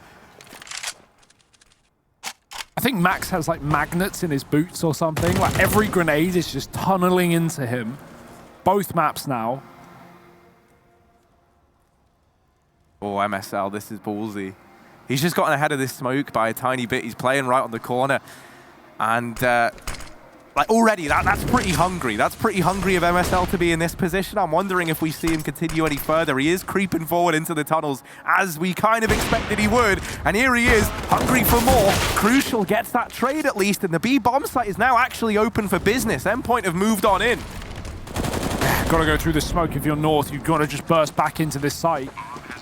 I think Max has like magnets in his boots or something. Like every grenade is just tunneling into him. Both maps now. Oh, MSL, this is ballsy. He's just gotten ahead of this smoke by a tiny bit. He's playing right on the corner. And like already, that's pretty hungry. That's pretty hungry of MSL to be in this position. I'm wondering if we see him continue any further. He is creeping forward into the tunnels as we kind of expected he would. And here he is, hungry for more. Crucial gets that trade at least. And the B bomb site is now actually open for business. Endpoint have moved on in. Got to go through the smoke if you're North. You've got to just burst back into this site.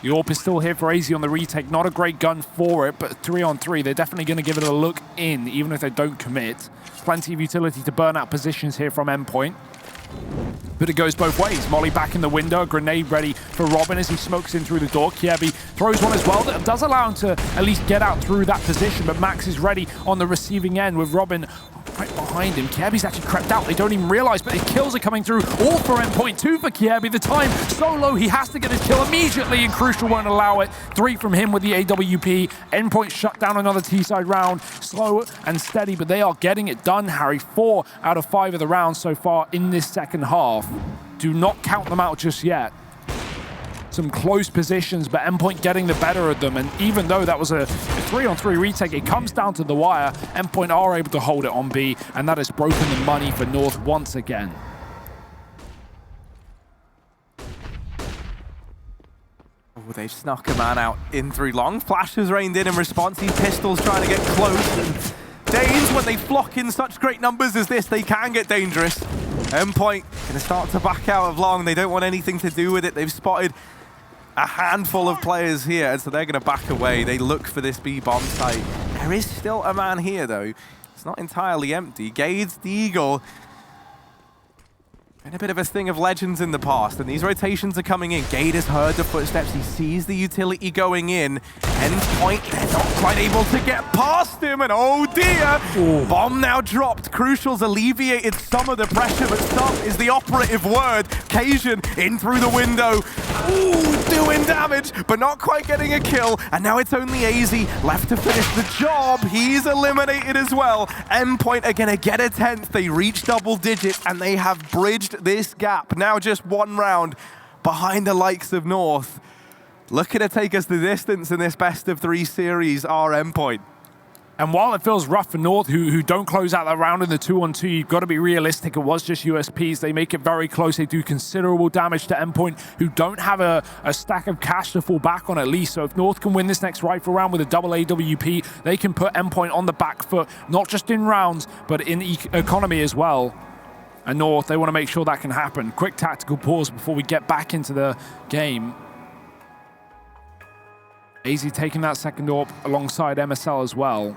The AWP is still here for AZ on the retake. Not a great gun for it, but 3-on-3. They're definitely going to give it a look in, even if they don't commit. Plenty of utility to burn out positions here from Endpoint. But it goes both ways. Molly back in the window, a grenade ready for Robin as he smokes in through the door. Kiebi throws one as well. That does allow him to at least get out through that position, but Max is ready on the receiving end with Robin right behind him. Kiebi's actually crept out. They don't even realize, but his kills are coming through. All for Endpoint, 2 for Kiebi. The time so low, he has to get his kill immediately, and Crucial won't allow it. 3 from him with the AWP. Endpoint shut down another T-side round. Slow and steady, but they are getting it done, Harry. 4 out of 5 of the rounds so far in this second half. Do not count them out just yet. Some close positions, but Endpoint getting the better of them. And even though that was a 3-on-3 retake, it comes down to the wire. Endpoint are able to hold it on B, and that has broken the money for North once again. Oh, they've snuck a man out in through long. Flashes rained in response. These pistols trying to get close. And Danes, when they flock in such great numbers as this, they can get dangerous. Endpoint gonna start to back out of long. They don't want anything to do with it. They've spotted a handful of players here, and so they're gonna back away. They look for this B bomb site. There is still a man here though. It's not entirely empty. Gades, the Eagle, been a bit of a thing of legends in the past, and these rotations are coming in. Gade has heard the footsteps. He sees the utility going in. Endpoint, they're not quite able to get past him, and oh dear! Ooh. Bomb now dropped. Crucial's alleviated some of the pressure, but some is the operative word. Cajun in through the window. Ooh, doing damage, but not quite getting a kill. And now it's only AZ left to finish the job. He's eliminated as well. Endpoint are gonna get a 10th. They reach double digits, and they have bridged this gap. Now just 1 round behind the likes of North. Looking to take us the distance in this best of 3 series are Endpoint. And while it feels rough for North, who don't close out that round in the 2-on-2, you've got to be realistic. It was just USPs. They make it very close. They do considerable damage to Endpoint, who don't have a stack of cash to fall back on at least. So if North can win this next rifle round with a double AWP, they can put Endpoint on the back foot, not just in rounds, but in economy as well. And North, they want to make sure that can happen. Quick tactical pause before we get back into the game. AZ taking that second AWP alongside MSL as well.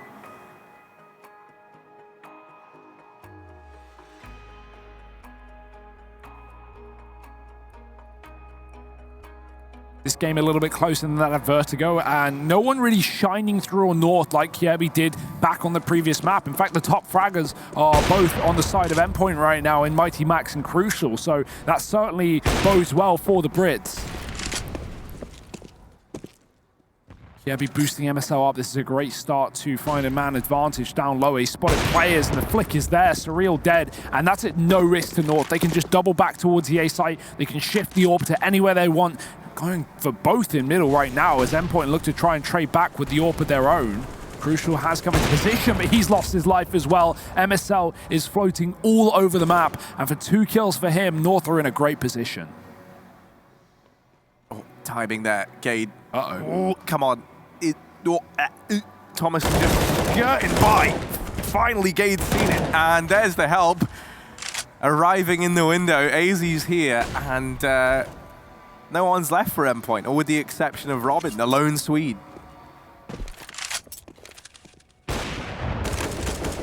This game a little bit closer than that at Vertigo, and no one really shining through on North like Kiebi did back on the previous map. In fact, the top fraggers are both on the side of Endpoint right now in Mighty Max and Crucial, so that certainly bodes well for the Brits. Kiebi boosting MSL up. This is a great start to find a man advantage down low. He spotted players and the flick is there. Surreal dead, and that's at no risk to North. They can just double back towards the A site. They can shift the AWP to anywhere they want. Going for both in middle right now as Endpoint look to try and trade back with the AWP of their own. Crucial has come into position, but he's lost his life as well. MSL is floating all over the map, and for 2 kills for him, North are in a great position. Oh, timing there, Gade. Uh-oh. Oh, come on. Thomas just getting by. Finally, Gade's seen it, and there's the help. Arriving in the window, AZ's here, and no one's left for Endpoint, or with the exception of Robin, the lone Swede.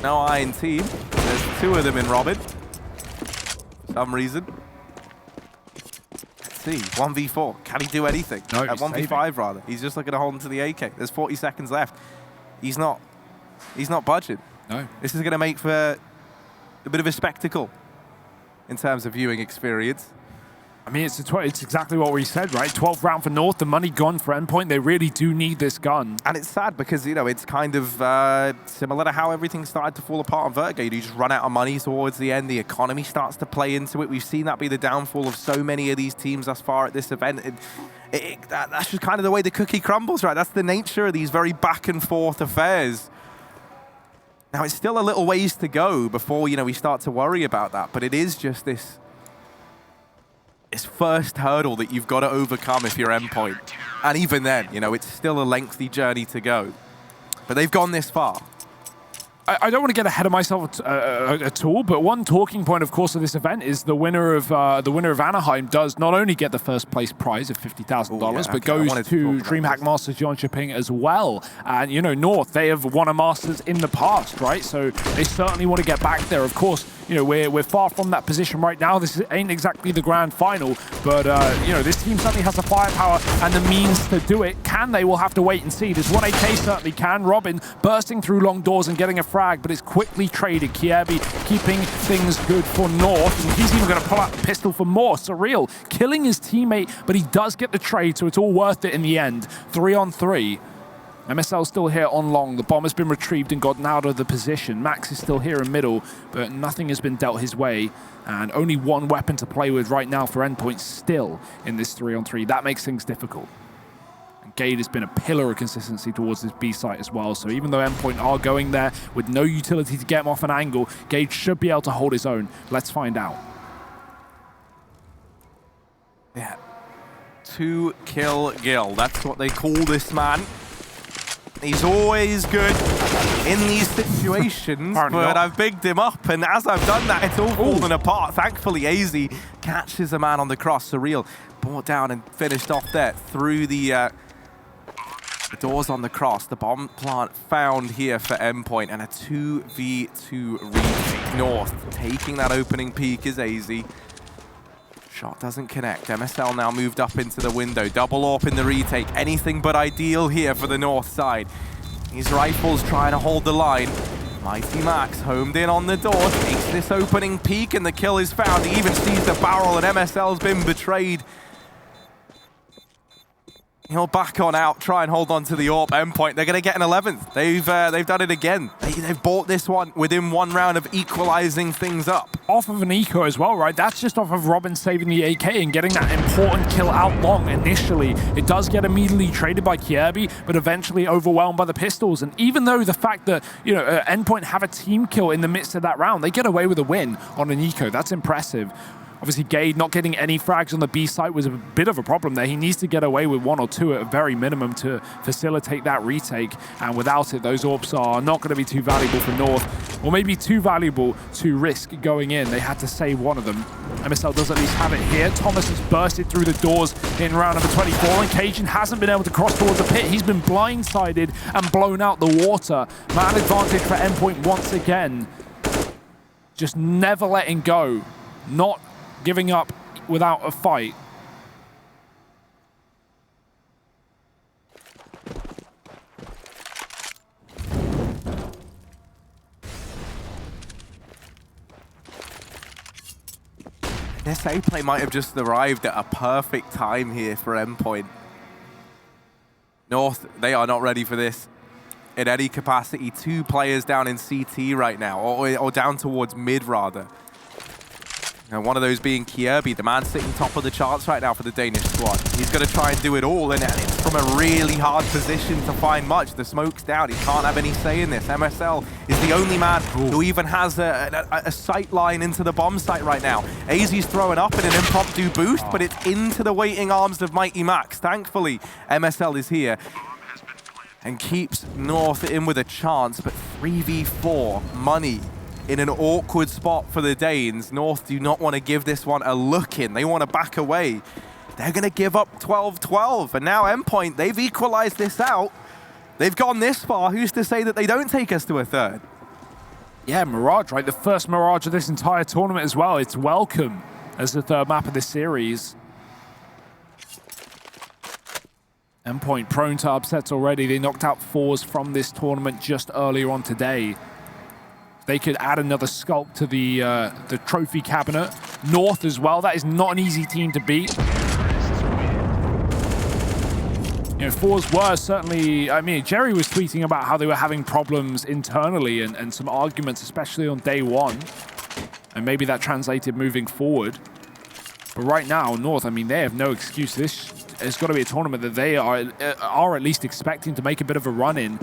No Iron team. There's 2 of them in Robin. For some reason. Let's see. 1v4. Can he do anything? No, 1v5 rather. He's just looking to hold on to the AK. There's 40 seconds left. He's not budging. No. This is going to make for a bit of a spectacle in terms of viewing experience. I mean, it's exactly what we said, right? 12th round for North, the money gone for Endpoint. They really do need this gun. And it's sad because, you know, it's kind of similar to how everything started to fall apart on Vertigo. You just run out of money towards the end. The economy starts to play into it. We've seen that be the downfall of so many of these teams thus far at this event. That's just kind of the way the cookie crumbles, right? That's the nature of these very back and forth affairs. Now, it's still a little ways to go before, you know, we start to worry about that. But it is just this first hurdle that you've got to overcome if you're Endpoint. And even then, you know, it's still a lengthy journey to go. But they've gone this far. I don't want to get ahead of myself at all, but one talking point, of course, of this event is the winner of Anaheim does not only get the first place prize of $50,000, but goes to DreamHack Masters Jönköping as well. And you know, North, they have won a Masters in the past, right? So they certainly want to get back there. Of course, you know, we're far from that position right now. This ain't exactly the grand final, but you know, this team certainly has the firepower and the means to do it. Can they? We'll have to wait and see. This 1AK certainly can. Robin bursting through long doors and getting a frag, but it's quickly traded. Kiebi keeping things good for North, and he's even going to pull out the pistol for more. Surreal killing his teammate, but he does get the trade, so it's all worth it in the end. 3-on-3. MSL still here on long. The bomb has been retrieved and gotten out of the position. Max is still here in middle, but nothing has been dealt his way. And only one weapon to play with right now for Endpoint still in this 3-on-3. That makes things difficult. And Gade has been a pillar of consistency towards this B site as well. So even though Endpoint are going there with no utility to get him off an angle, Gade should be able to hold his own. Let's find out. Yeah. 2-kill Gil. That's what they call this man. He's always good in these situations, but I've bigged him up, and as I've done that, it's all fallen apart. Thankfully, AZ catches a man on the cross. Surreal brought down and finished off there through the doors on the cross. The bomb plant found here for Endpoint, and a 2v2 retake. North taking that opening peek is AZ. Shot doesn't connect. MSL now moved up into the window. Double AWP in the retake. Anything but ideal here for the North side. These rifles trying to hold the line. Mighty Max homed in on the door. Takes this opening peek and the kill is found. He even sees the barrel and MSL's been betrayed. He'll back on out, try and hold on to the AWP. Endpoint, they're going to get an 11th. They've done it again. They've bought this one within one round of equalizing things up. Off of an eco as well, right? That's just off of Robin saving the AK and getting that important kill out long initially. It does get immediately traded by Kiebi, but eventually overwhelmed by the pistols. And even though the fact that, you know, Endpoint have a team kill in the midst of that round, they get away with a win on an eco. That's impressive. Obviously, Gade not getting any frags on the B site was a bit of a problem there. He needs to get away with 1 or 2 at a very minimum to facilitate that retake. And without it, those AWPs are not going to be too valuable for North, or maybe too valuable to risk going in. They had to save one of them. MSL does at least have it here. Thomas has bursted through the doors in round number 24, and Cajun hasn't been able to cross towards the pit. He's been blindsided and blown out the water. Man advantage for Endpoint once again. Just never letting go. Not giving up without a fight. This A-play might have just arrived at a perfect time here for Endpoint. North, they are not ready for this in any capacity. 2 players down in CT right now, or down towards mid rather. And one of those being Kiebi, the man sitting top of the charts right now for the Danish squad. He's going to try and do it all, and it's from a really hard position to find much. The smoke's down. He can't have any say in this. MSL is the only man who even has a sight line into the bomb site right now. AZ's throwing up in an impromptu boost, but it's into the waiting arms of Mighty Max. Thankfully, MSL is here and keeps North in with a chance, but 3v4 money in an awkward spot for the Danes. North do not want to give this one a look in. They want to back away. They're going to give up 12-12. And now Endpoint, they've equalized this out. They've gone this far. Who's to say that they don't take us to a third? Yeah, Mirage, right? The first Mirage of this entire tournament as well. It's welcome as the third map of this series. Endpoint prone to upsets already. They knocked out 4s from this tournament just earlier on today. they could add another sculpt to the trophy cabinet. North as well, that is not an easy team to beat. You know, fours were certainly, I mean, Jerry was tweeting about how they were having problems internally and some arguments, especially on day one. And maybe that translated moving forward. But right now, North, I mean, they have no excuse. This has got to be a tournament that they are at least expecting to make a bit of a run in.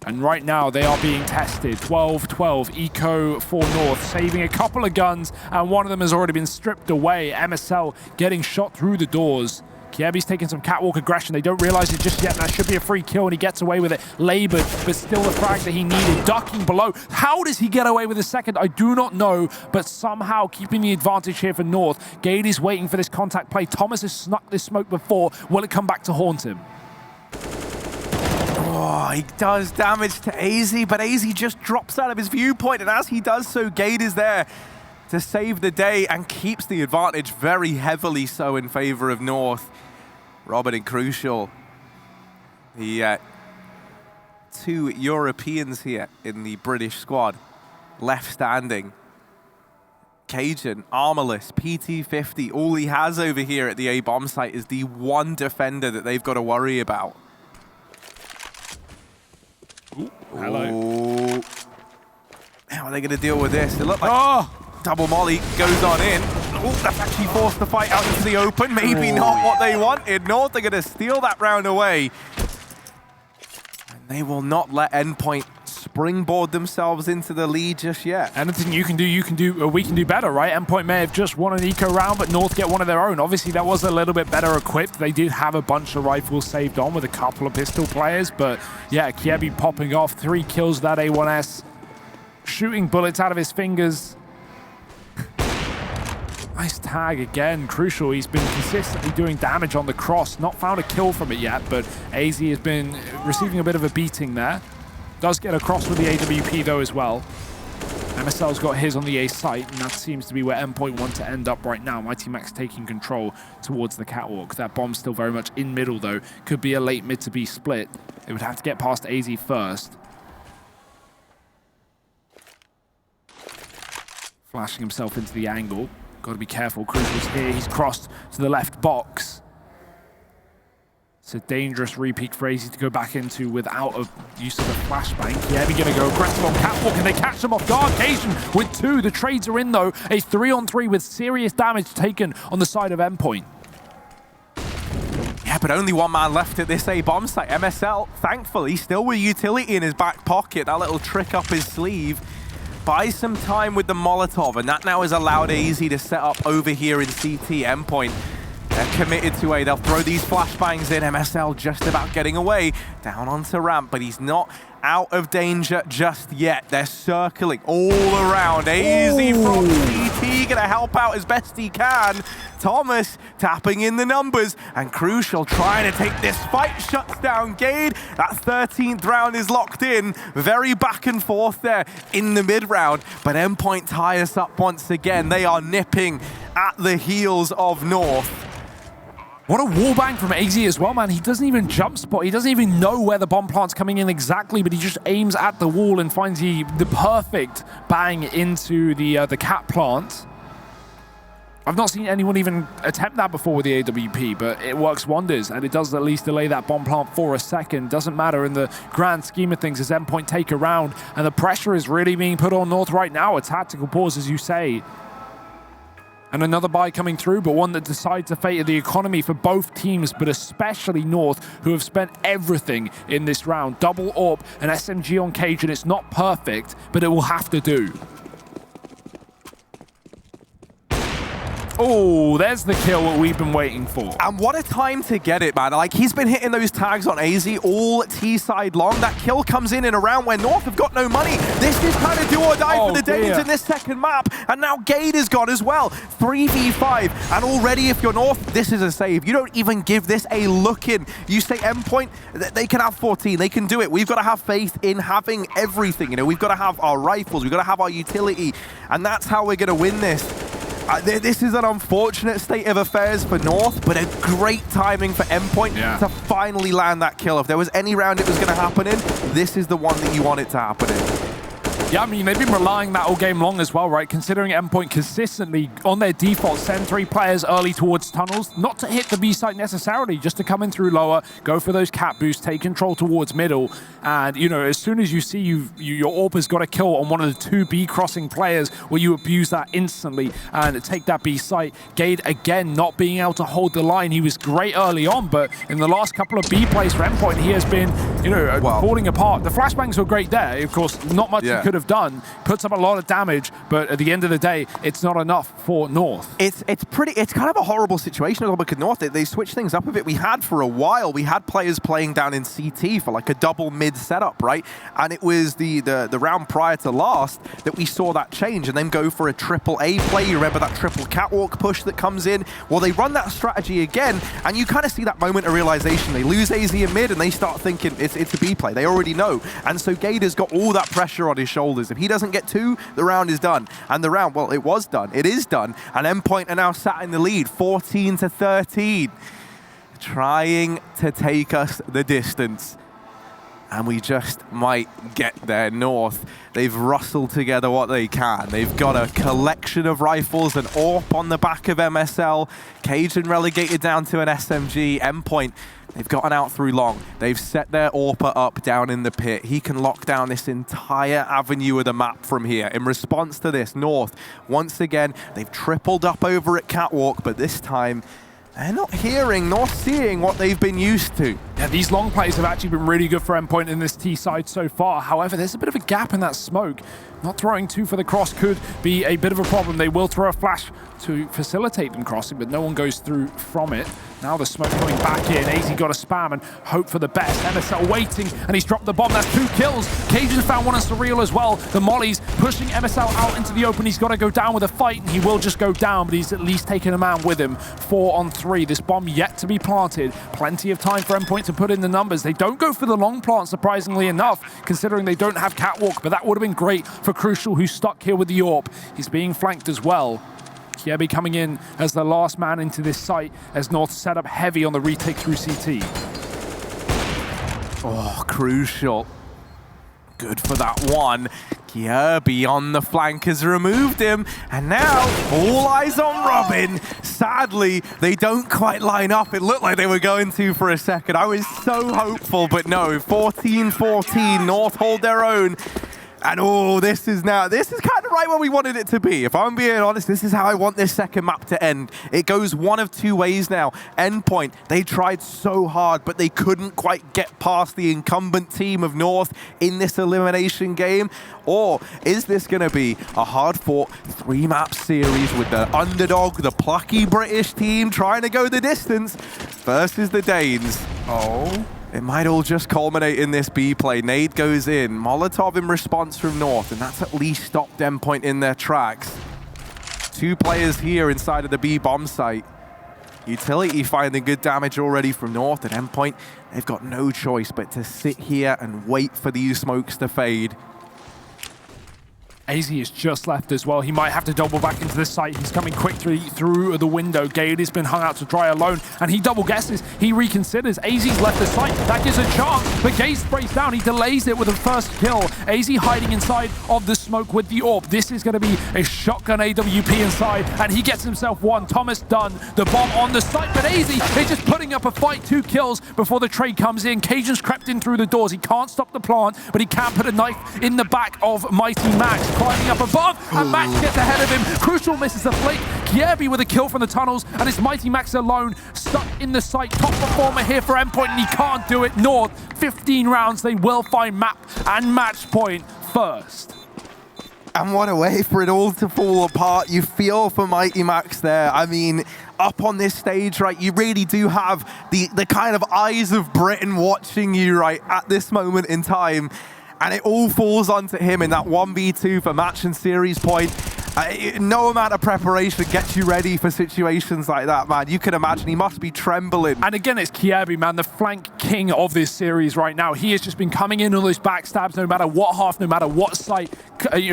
And right now, they are being tested. 12-12, Eco for North, saving a couple of guns, and one of them has already been stripped away. MSL getting shot through the doors. Kiebi's taking some catwalk aggression. They don't realize it just yet. That should be a free kill, and he gets away with it. Labored, but still the frag that he needed. Ducking below. How does he get away with the second? I do not know, but somehow keeping the advantage here for North. Gade is waiting for this contact play. Thomas has snuck this smoke before. Will it come back to haunt him? Oh, he does damage to AZ, but AZ just drops out of his viewpoint, and as he does so, Gade is there to save the day and keeps the advantage very heavily so in favor of North. Robert and Crucial, the two Europeans here in the British squad, left standing. Cajun, armorless, PT-50, all he has over here at the A bomb site is the one defender that they've got to worry about. Ooh, hello. Ooh. How are they going to deal with this? It looked like double molly goes on in. Oh, that's actually forced the fight out into the open. Maybe not what they wanted. North are going to steal that round away. And they will not let Endpoint springboard themselves into the lead just yet. Anything you can do, we can do better, right? Endpoint may have just won an eco round, but North get one of their own. Obviously, that was a little bit better equipped. They did have a bunch of rifles saved on with a couple of pistol players, but yeah, Kiebi popping off 3 kills that A1S, shooting bullets out of his fingers. Nice tag again, Crucial. He's been consistently doing damage on the cross. Not found a kill from it yet, but AZ has been receiving a bit of a beating there. Does get across with the AWP though as well. MSL's got his on the A site, and that seems to be where Endpoint want to end up right now. Mighty Max taking control towards the catwalk. That bomb's still very much in middle though. Could be a late mid to B split. They would have to get past AZ first. Flashing himself into the angle. Got to be careful. Crucial's here. He's crossed to the left box. It's a dangerous repeat for AZ to go back into without a use of a flashbang. Yeah, they're going to go aggressive on catwalk, and they catch them off guard. Cajun with 2. The trades are in, though. A 3-on-3 with serious damage taken on the side of Endpoint. Yeah, but only one man left at this A bomb site. MSL, thankfully, still with utility in his back pocket. That little trick up his sleeve. Buys some time with the Molotov, and that now has allowed AZ to set up over here in CT. Endpoint, they're committed to A. They'll throw these flashbangs in. MSL just about getting away. Down onto ramp, but he's not out of danger just yet. They're circling all around. AZ from CT gonna help out as best he can. Thomas tapping in the numbers, and Crucial trying to take this fight. Shuts down Gade. That 13th round is locked in. Very back and forth there in the mid round, but Endpoint tie us up once again. They are nipping at the heels of North. What a wallbang from AZ as well, man. He doesn't even jump spot. He doesn't even know where the bomb plant's coming in exactly, but he just aims at the wall and finds the perfect bang into the cat plant. I've not seen anyone even attempt that before with the AWP, but it works wonders, and it does at least delay that bomb plant for a second. Doesn't matter in the grand scheme of things as Endpoint take a round, and the pressure is really being put on North right now. A tactical pause, as you say. And another buy coming through, but one that decides the fate of the economy for both teams, but especially North, who have spent everything in this round. Double AWP, an SMG on Cajun. It's not perfect, but it will have to do. Oh, there's the kill that we've been waiting for. And what a time to get it, man. Like, he's been hitting those tags on AZ all T-side long. That kill comes in a round where North have got no money. This is kind of do or die for the Danes in this second map. And now Gade is gone as well. 3v5. And already, if you're North, this is a save. You don't even give this a look in. You say Endpoint, they can have 14. They can do it. We've got to have faith in having everything. You know, we've got to have our rifles. We've got to have our utility. And that's how we're going to win this. This is an unfortunate state of affairs for North, but a great timing for Endpoint to finally land that kill. If there was any round it was going to happen in, this is the one that you want it to happen in. Yeah, I mean, they've been relying on that all game long as well, right? Considering Endpoint consistently, on their default, send 3 players early towards tunnels, not to hit the B site necessarily, just to come in through lower, go for those cap boosts, take control towards middle, and, you know, as soon as you see your AWP has got a kill on one of the 2 B crossing players, where you abuse that instantly and take that B site. Gade, again, not being able to hold the line. He was great early on, but in the last couple of B plays for Endpoint, he has been, you know, falling apart. The flashbangs were great there. Of course, not much he could have done. Puts up a lot of damage, but at the end of the day, it's not enough for North. It's kind of a horrible situation because North, they switched things up a bit. We had for a while, we had players playing down in CT for like a double mid setup, right? And it was the round prior to last that we saw that change and then go for a triple A play. You remember that triple catwalk push that comes in? Well, they run that strategy again, and you kind of see that moment of realization. They lose AZ in mid, and they start thinking it's a B play. They already know. And so Gade has got all that pressure on his shoulders. If he doesn't get 2, the round is done. And the round, well, it was done. It is done. And Endpoint are now sat in the lead, 14-13. Trying to take us the distance. And we just might get there. North, they've rustled together what they can. They've got a collection of rifles, an AWP on the back of MSL, Cajun relegated down to an SMG, Endpoint, they've gotten out through long. They've set their AWPer up down in the pit. He can lock down this entire avenue of the map from here. In response to this, North, once again, they've tripled up over at Catwalk, but this time, they're not hearing nor seeing what they've been used to. Yeah, these long plays have actually been really good for Endpoint in this T side so far. However, there's a bit of a gap in that smoke. Not throwing 2 for the cross could be a bit of a problem. They will throw a flash to facilitate them crossing, but no one goes through from it. Now the smoke coming back in. AZ got to spam and hope for the best. MSL waiting, and he's dropped the bomb. That's 2 kills. Cajun found one on Surreal as well. The mollies pushing MSL out into the open. He's got to go down with a fight, and he will just go down, but he's at least taken a man with him. 4 on 3. This bomb yet to be planted. Plenty of time for Endpoint to put in the numbers. They don't go for the long plant, surprisingly enough, considering they don't have Catwalk, but that would have been great for Crucial, who's stuck here with the AWP. He's being flanked as well. Kiebi coming in as the last man into this site as North set up heavy on the retake through CT. Oh, Crucial. Good for that one. Kiebi on the flank has removed him, and now all eyes on Robin. Sadly, they don't quite line up. It looked like they were going to for a second. I was so hopeful, but no. 14-14, North hold their own. And oh, this is kind of right where we wanted it to be. If I'm being honest, this is how I want this second map to end. It goes one of 2 ways now. Endpoint, they tried so hard, but they couldn't quite get past the incumbent team of North in this elimination game. Or is this going to be a hard-fought 3-map series with the underdog, the plucky British team trying to go the distance versus the Danes? Oh. It might all just culminate in this B play. Nade goes in, Molotov in response from North, and that's at least stopped Endpoint in their tracks. 2 players here inside of the B bomb site. Utility finding good damage already from North, and Endpoint, they've got no choice but to sit here and wait for these smokes to fade. AZ is just left as well. He might have to double back into the site. He's coming quick through the window. Gade has been hung out to dry alone, and he double guesses. He reconsiders. AZ's left the site. That gives a chance, but Gade sprays down. He delays it with the first kill. AZ hiding inside of the smoke with the AWP. This is going to be a shotgun AWP inside, and he gets himself one. Thomas done. The bomb on the site, but AZ is just putting up a fight. 2 kills before the trade comes in. Cajun's crept in through the doors. He can't stop the plant, but he can put a knife in the back of Mighty Max. Climbing up above, and Max gets ahead of him. Crucial misses the flick. Kiebi with a kill from the tunnels, and it's Mighty Max alone, stuck in the site. Top performer here for Endpoint, and he can't do it. North, 15 rounds. They will find map and match point first. And what a way for it all to fall apart. You feel for Mighty Max there. I mean, up on this stage, right, you really do have the kind of eyes of Britain watching you, right, at this moment in time. And it all falls onto him in that 1v2 for match and series point. No amount of preparation gets you ready for situations like that, man. You can imagine he must be trembling. And again, it's Kiebi, man, the flank king of this series right now. He has just been coming in on those backstabs, no matter what half, no matter what site.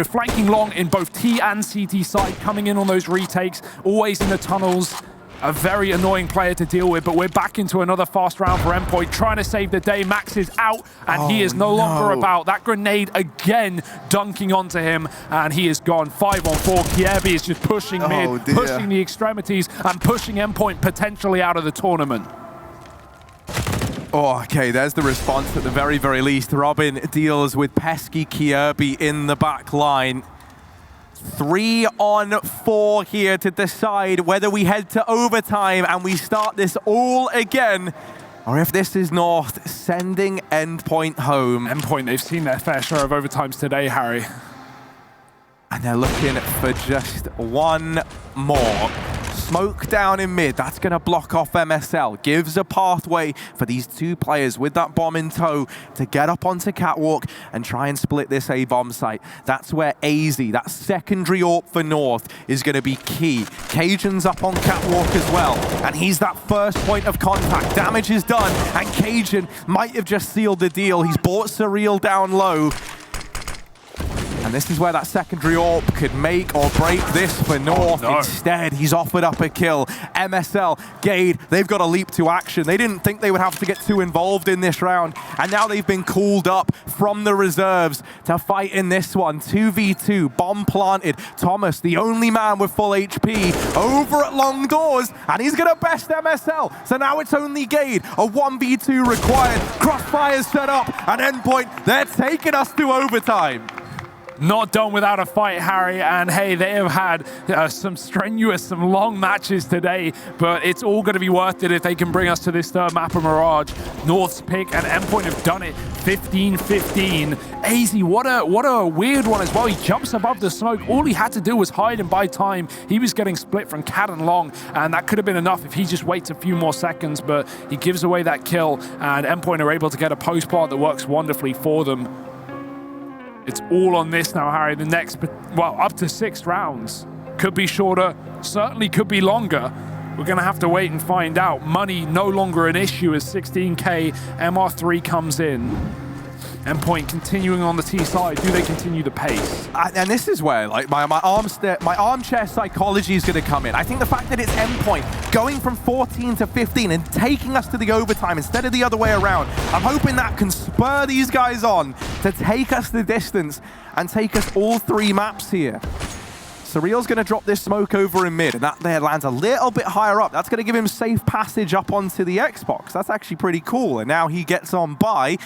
Flanking long in both T and CT side, coming in on those retakes, always in the tunnels. A very annoying player to deal with, but we're back into another fast round for Endpoint, trying to save the day. Max is out, and he is no longer about. That grenade again dunking onto him, and he is gone. 5 on 4. Kiebi is just pushing mid, pushing the extremities, and pushing Endpoint potentially out of the tournament. Oh, okay, there's the response at the very, very least. Robin deals with pesky Kiebi in the back line. 3 on 4 here to decide whether we head to overtime and we start this all again, or if this is North sending Endpoint home. Endpoint, they've seen their fair share of overtimes today, Harry. And they're looking for just one more. Smoke down in mid, that's going to block off MSL. Gives a pathway for these two players with that bomb in tow to get up onto Catwalk and try and split this A-bomb site. That's where AZ, that secondary AWP for North, is going to be key. Cajun's up on Catwalk as well, and he's that first point of contact. Damage is done, and Cajun might have just sealed the deal. He's bought Surreal down low. And this is where that secondary AWP could make or break this for North. Instead, he's offered up a kill. MSL, Gade, they've got to leap to action. They didn't think they would have to get too involved in this round. And now they've been called up from the reserves to fight in this one. 2v2, bomb planted. Thomas, the only man with full HP, over at long doors. And he's going to best MSL. So now it's only Gade. A 1v2 required. Crossfire's set up. And Endpoint, they're taking us to overtime. Not done without a fight, Harry, and hey, they have had some strenuous, some long matches today, but it's all going to be worth it if they can bring us to this third map of Mirage. North's pick and Endpoint have done it 15-15. AZ, what a weird one as well. He jumps above the smoke. All he had to do was hide and buy time. He was getting split from Cat and Long, and that could have been enough if he just waits a few more seconds, but he gives away that kill, and Endpoint are able to get a post plant that works wonderfully for them. It's all on this now, Harry. The next, well, up to 6 rounds. Could be shorter, certainly could be longer. We're going to have to wait and find out. Money no longer an issue as 16K MR3 comes in. Endpoint continuing on the T side. Do they continue the pace? And this is where like my armchair psychology is going to come in. I think the fact that it's Endpoint going from 14 to 15 and taking us to the overtime instead of the other way around, I'm hoping that can spur these guys on to take us the distance and take us all 3 maps here. Surreal's going to drop this smoke over in mid, and that there lands a little bit higher up. That's going to give him safe passage up onto the Xbox. That's actually pretty cool. And now he gets on by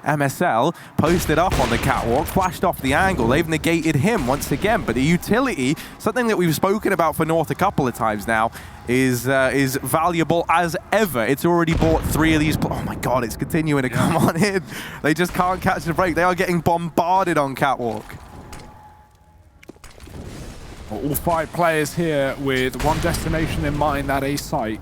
MSL, posted up on the Catwalk, flashed off the angle. They've negated him once again, but the utility, something that we've spoken about for North a couple of times now, is valuable as ever. It's already bought 3 of these. Oh my God, it's continuing to come on in. They just can't catch the break. They are getting bombarded on Catwalk. All 5 players here with one destination in mind, that A site.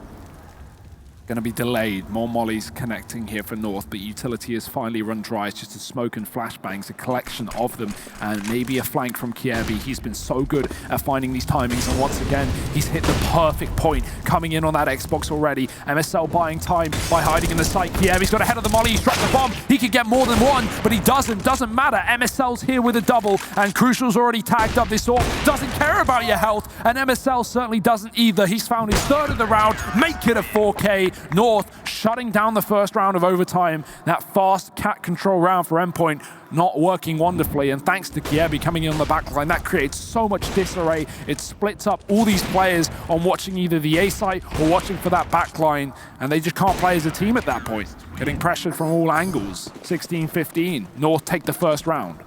Going to be delayed. More mollies connecting here for North, but utility has finally run dry. It's just a smoke and flashbangs, a collection of them, and maybe a flank from Kiebi. He's been so good at finding these timings, and once again, he's hit the perfect point coming in on that Xbox already. MSL buying time by hiding in the site. Kiebi's got ahead of the molly. He struck the bomb. He could get more than one, but he doesn't. Doesn't matter. MSL's here with a double, and Crucial's already tagged up this AWP. Doesn't care about your health, and MSL certainly doesn't either. He's found his 3rd of the round. Make it a 4K. North shutting down the first round of overtime. That fast cat control round for Endpoint not working wonderfully, and thanks to Kiebi coming in on the back line, that creates so much disarray. It splits up all these players on watching either the A site or watching for that back line, and they just can't play as a team at that point. Getting pressured from all angles. 16-15. North take the first round.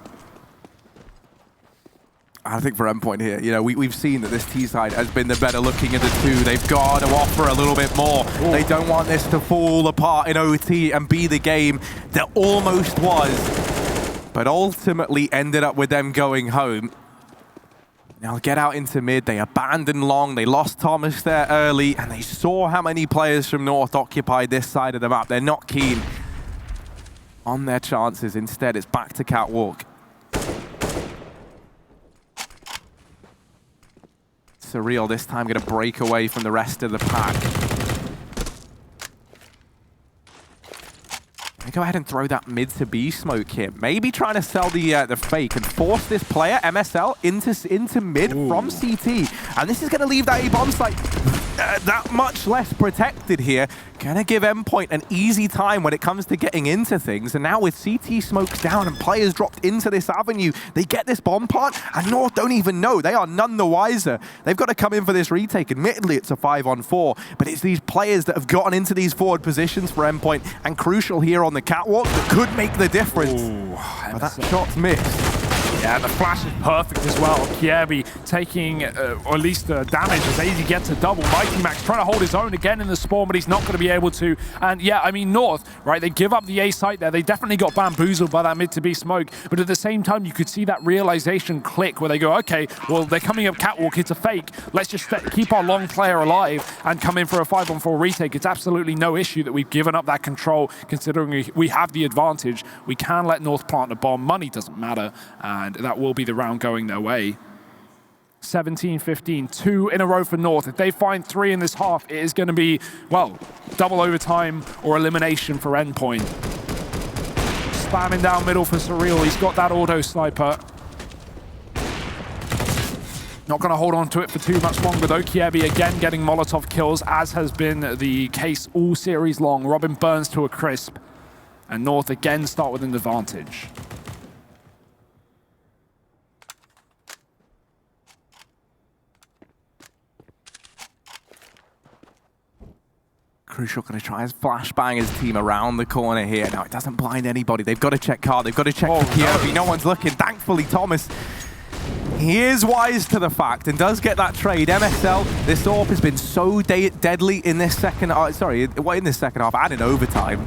I think for Endpoint here, you know, we've seen that this T side has been the better looking of the 2. They've got to offer a little bit more. Ooh. They don't want this to fall apart in OT and be the game that almost was, but ultimately ended up with them going home. Now get out into mid. They abandoned Long. They lost Thomas there early, and they saw how many players from North occupied this side of the map. They're not keen on their chances. Instead, it's back to Catwalk. Surreal this time going to break away from the rest of the pack. They go ahead and throw that mid to B smoke here. Maybe trying to sell the fake and force this player, MSL, into mid. Ooh. From CT. And this is going to leave that A-bomb site that much less protected here. Gonna give Endpoint an easy time when it comes to getting into things. And now with CT smokes down and players dropped into this avenue, they get this bomb plant, and North don't even know. They are none the wiser. They've got to come in for this retake. Admittedly, it's a 5-on-4, but it's these players that have gotten into these forward positions for Endpoint, and Crucial here on the catwalk that could make the difference. Ooh, but that shot's missed. Yeah, the flash is perfect as well. Kiebi taking, or at least damage as AZ gets a double. Mighty Max trying to hold his own again in the spawn, but he's not going to be able to. And yeah, I mean, North, right, they give up the A site there. They definitely got bamboozled by that mid-to-B smoke, but at the same time, you could see that realization click where they go, okay, well, they're coming up catwalk, it's a fake. Let's just keep our long player alive and come in for a 5-on-4 retake. It's absolutely no issue that we've given up that control, considering we have the advantage. We can let North plant a bomb. Money doesn't matter, and that will be the round going their way. 17-15, 2 in a row for North. If they find 3 in this half, it is going to be, well, double overtime or elimination for Endpoint. Spamming down middle for Surreal. He's got that auto sniper. Not going to hold on to it for too much longer, though. Kiebi again getting Molotov kills, as has been the case all series long. Robin burns to a crisp, and North again start with an advantage. Crucial going to try his flashbang his team around the corner here. Now, it doesn't blind anybody. They've got to check card. They've got to check for Kiebi. No one's looking. Thankfully, Thomas, he is wise to the fact and does get that trade. MSL, this AWP has been so deadly in this second half. Sorry, in this second half and in overtime.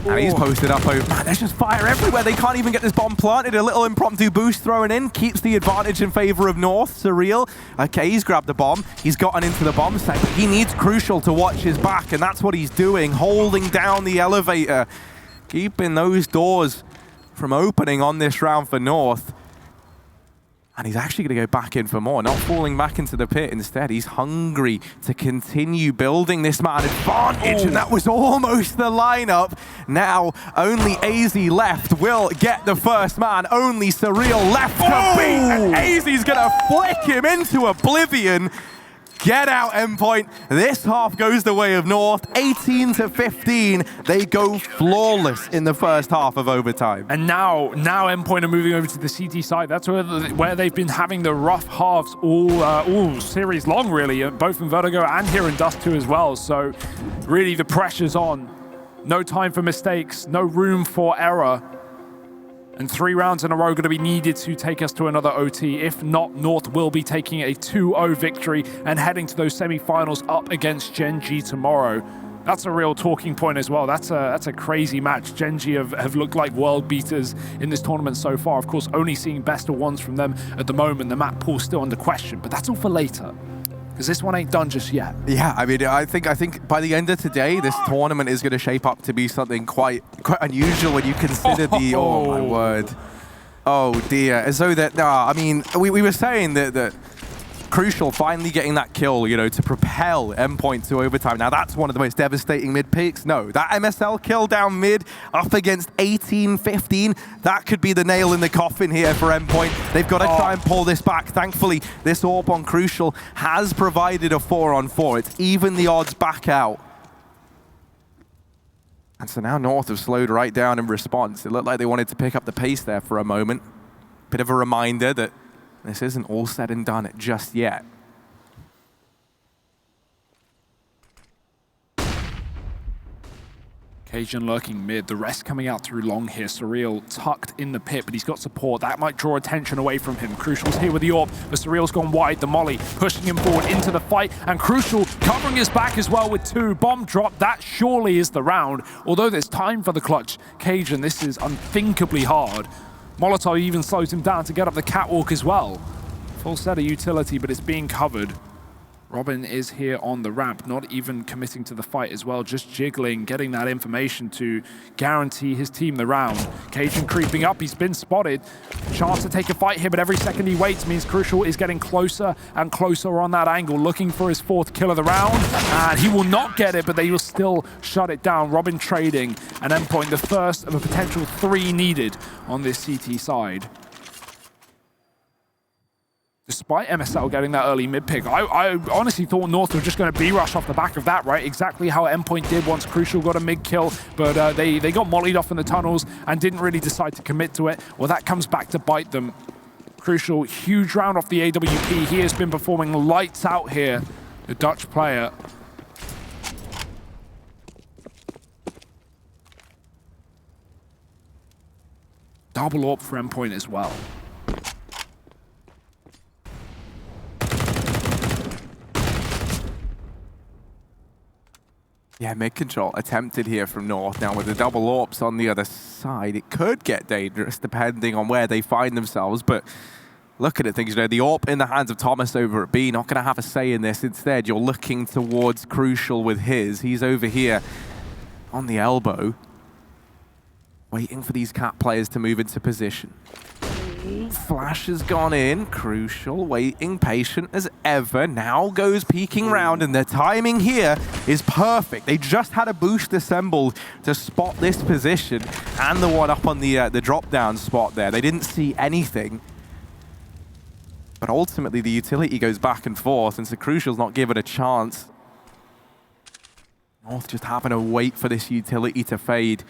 And he's posted up. Man, there's just fire everywhere. They can't even get this bomb planted. A little impromptu boost thrown in. Keeps the advantage in favor of North. Surreal. Okay, he's grabbed the bomb. He's gotten into the bomb site, but he needs Crucial to watch his back, and that's what he's doing. Holding down the elevator. Keeping those doors from opening on this round for North. And he's actually going to go back in for more, not falling back into the pit. Instead, he's hungry to continue building this man advantage, and that was almost the lineup. Now, only AZ left will get the first man. Only Surreal left to beat, and AZ's going to flick him into oblivion. Get out, Endpoint. This half goes the way of North. 18-15. They go flawless in the first half of overtime. And now Endpoint are moving over to the CT side. That's where they've been having the rough halves all series long, really, both in Vertigo and here in Dust 2 as well. So really the pressure's on. No time for mistakes, no room for error. And 3 rounds in a row going to be needed to take us to another OT. If not, North will be taking a 2-0 victory and heading to those semi-finals up against Gen G tomorrow. That's a real talking point as well. That's a crazy match. Gen G have looked like world beaters in this tournament so far. Of course, only seeing best of ones from them at the moment. The map pool's still under question, but that's all for later, because this one ain't done just yet. Yeah, I mean, I think by the end of today, this tournament is going to shape up to be something quite unusual when you consider the, oh my word. Oh dear. As though that, I mean, we were saying that Crucial finally getting that kill, you know, to propel Endpoint to overtime. Now that's one of the most devastating mid picks. No, that MSL kill down mid up against 18-15. That could be the nail in the coffin here for Endpoint. They've got to try and pull this back. Thankfully, this AWP on Crucial has provided a 4-on-4. It's even the odds back out. And so now North have slowed right down in response. It looked like they wanted to pick up the pace there for a moment. Bit of a reminder that this isn't all said and done just yet. Cajun lurking mid, the rest coming out through long here. Surreal tucked in the pit, but he's got support. That might draw attention away from him. Crucial's here with the AWP, but Surreal's gone wide. The molly pushing him forward into the fight, and Crucial covering his back as well with 2. Bomb drop, that surely is the round. Although there's time for the clutch, Cajun, this is unthinkably hard. Molotov even slows him down to get up the catwalk as well. Full set of utility, but it's being covered. Robin is here on the ramp, not even committing to the fight as well, just jiggling, getting that information to guarantee his team the round. Cajun creeping up, he's been spotted. Chance to take a fight here, but every second he waits means Crucial is getting closer and closer on that angle, looking for his 4th kill of the round, and he will not get it, but they will still shut it down. Robin trading, and Endpoint, the first of a potential 3 needed on this CT side. despite MSL getting that early mid pick. I honestly thought North were just going to B-rush off the back of that, right? Exactly how Endpoint did once Crucial got a mid kill, but they got mollied off in the tunnels and didn't really decide to commit to it. Well, that comes back to bite them. Crucial, huge round off the AWP. He has been performing lights out here, the Dutch player. Double AWP for Endpoint as well. Yeah, mid-control attempted here from North. Now with the double AWPs on the other side, it could get dangerous depending on where they find themselves, but look at it, things, the AWP in the hands of Thomas over at B, not going to have a say in this. Instead, you're looking towards Crucial with his. He's over here on the elbow, waiting for these Cat players to move into position. Flash has gone in, Crucial, waiting, patient as ever, now goes peeking round, and the timing here is perfect. They just had a boost assembled to spot this position, and the one up on the drop-down spot there. They didn't see anything. But ultimately, the utility goes back and forth, and so Crucial's not given a chance. North just having to wait for this utility to fade.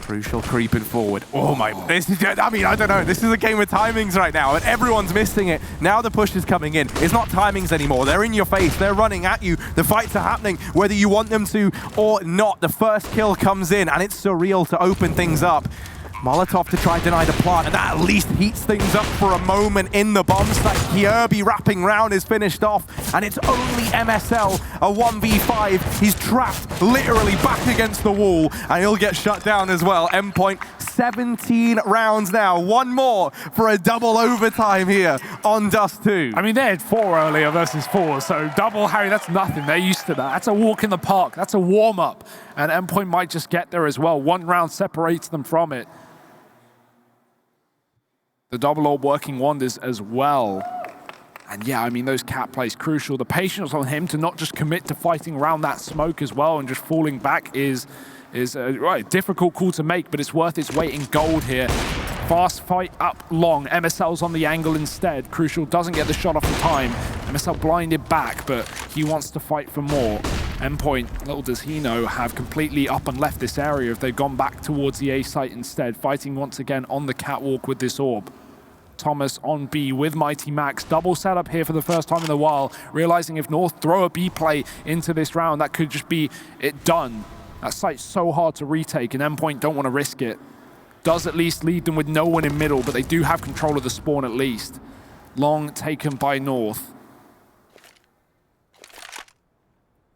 Crucial creeping forward. Oh my, this is, I mean, I don't know. This is a game of timings right now, and everyone's missing it. Now the push is coming in. It's not timings anymore. They're in your face. They're running at you. The fights are happening, whether you want them to or not. The first kill comes in, and it's surreal to open things up. Molotov to try and deny the plant, and that at least heats things up for a moment in the bomb site. Kierby wrapping round is finished off, and it's only MSL, a 1v5. He's trapped literally back against the wall, and he'll get shut down as well. Endpoint, 17 rounds now. One more for a double overtime here on Dust 2. I mean, they had 4 earlier versus 4, so double, Harry, that's nothing. They're used to that. That's a walk in the park. That's a warm-up, and Endpoint might just get there as well. One round separates them from it. The double AWP working wonders as well. And yeah, I mean, those Cat plays Crucial. The patience on him to not just commit to fighting around that smoke as well and just falling back is a difficult call to make, but it's worth its weight in gold here. Fast fight up long. MSL's on the angle instead. Crucial doesn't get the shot off the time. MSL blinded back, but he wants to fight for more. Endpoint, little does he know, have completely up and left this area if they've gone back towards the A site instead, fighting once again on the catwalk with this orb. Thomas on B with Mighty Max. Double setup here for the first time in a while, realizing if North throw a B play into this round, that could just be it done. That site's so hard to retake, and Endpoint don't want to risk it. Does at least leave them with no one in middle, but they do have control of the spawn at least. Long taken by North.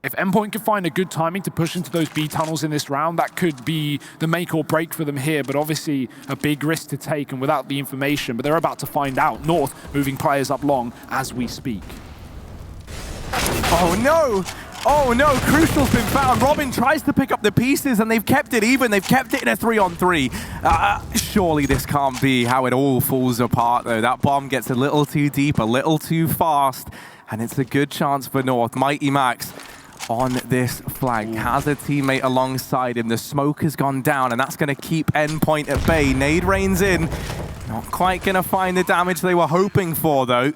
If Endpoint can find a good timing to push into those B tunnels in this round, that could be the make or break for them here, but obviously a big risk to take and without the information, but they're about to find out. North moving players up long as we speak. Oh no! Oh no, Crucial's been found. Robin tries to pick up the pieces, and they've kept it even. They've kept it in a 3-on-3. Surely this can't be how it all falls apart, though. That bomb gets a little too deep, a little too fast, and it's a good chance for North. Mighty Max on this flank, has a teammate alongside him. The smoke has gone down, and that's going to keep Endpoint at bay. Nade rains in. Not quite going to find the damage they were hoping for, though.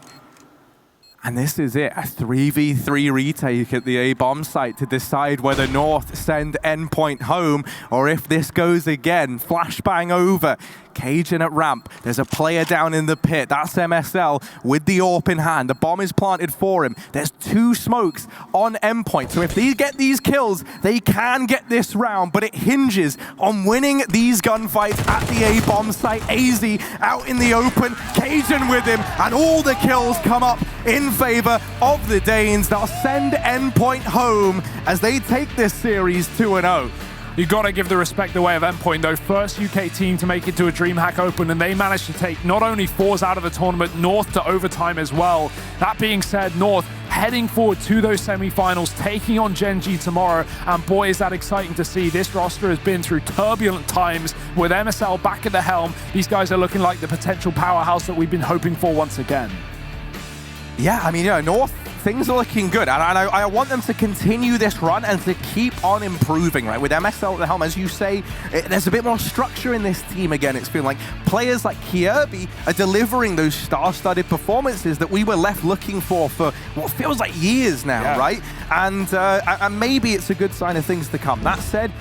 And this is it, a 3v3 retake at the A bomb site to decide whether North send Endpoint home or if this goes again. Flashbang over. Cajun at ramp. There's a player down in the pit. That's MSL with the AWP in hand. The bomb is planted for him. There's 2 smokes on Endpoint. So if they get these kills, they can get this round, but it hinges on winning these gunfights at the A bomb site. AZ out in the open. Cajun with him, and all the kills come up in favor of the Danes. They'll send Endpoint home as they take this series 2-0. You got to give the respect away of Endpoint, though. First UK team to make it to a DreamHack Open, and they managed to take not only 4s out of the tournament, North to overtime as well. That being said, North heading forward to those semifinals, taking on Gen G tomorrow, and boy, is that exciting to see. This roster has been through turbulent times with MSL back at the helm. These guys are looking like the potential powerhouse that we've been hoping for once again. Yeah, I mean, North things are looking good, and I want them to continue this run and to keep on improving, right? With MSL at the helm, as you say, there's a bit more structure in this team again. It's feeling like players like Kirby are delivering those star-studded performances that we were left looking for what feels like years now, right? And maybe it's a good sign of things to come. That said,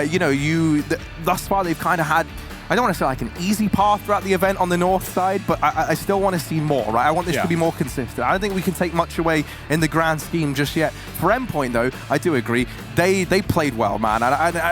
you know, thus far they've kind of had, I don't want to say like an easy path throughout the event on the north side, but I still want to see more, right? I want this to be more consistent. I don't think we can take much away in the grand scheme just yet. For Endpoint, though, I do agree. They played well, man.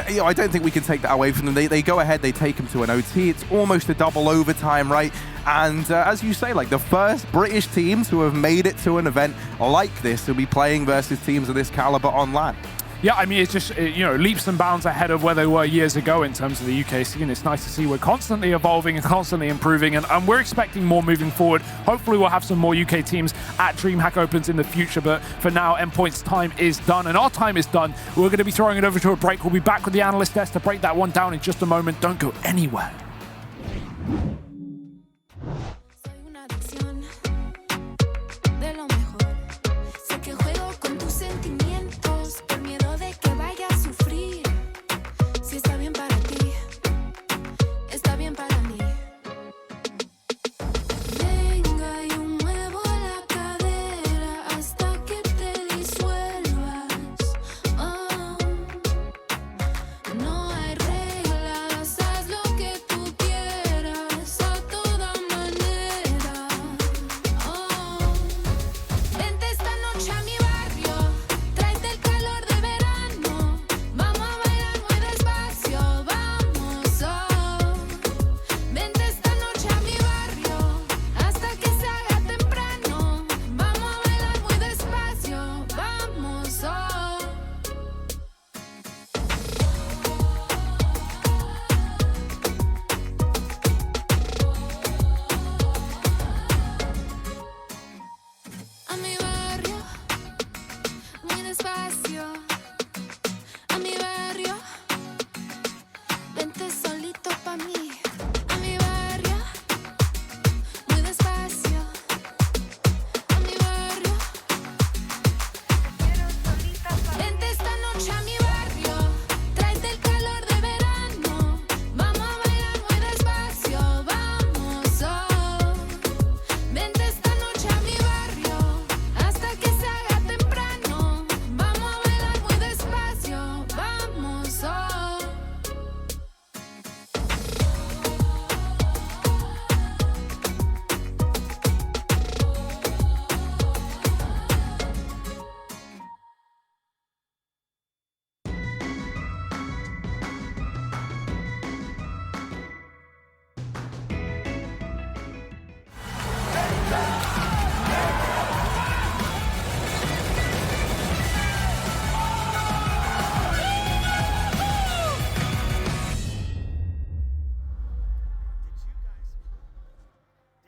You know, I don't think we can take that away from them. They go ahead, they take them to an OT. It's almost a double overtime, right? And as you say, like the first British teams who have made it to an event like this will be playing versus teams of this caliber on LAN. Yeah, I mean, it's just, you know, leaps and bounds ahead of where they were years ago in terms of the UK scene. It's nice to see we're constantly evolving and constantly improving, and we're expecting more moving forward. Hopefully we'll have some more UK teams at DreamHack Opens in the future, but for now, Endpoint's time is done, and our time is done. We're going to be throwing it over to a break. We'll be back with the analyst desk to break that one down in just a moment. Don't go anywhere.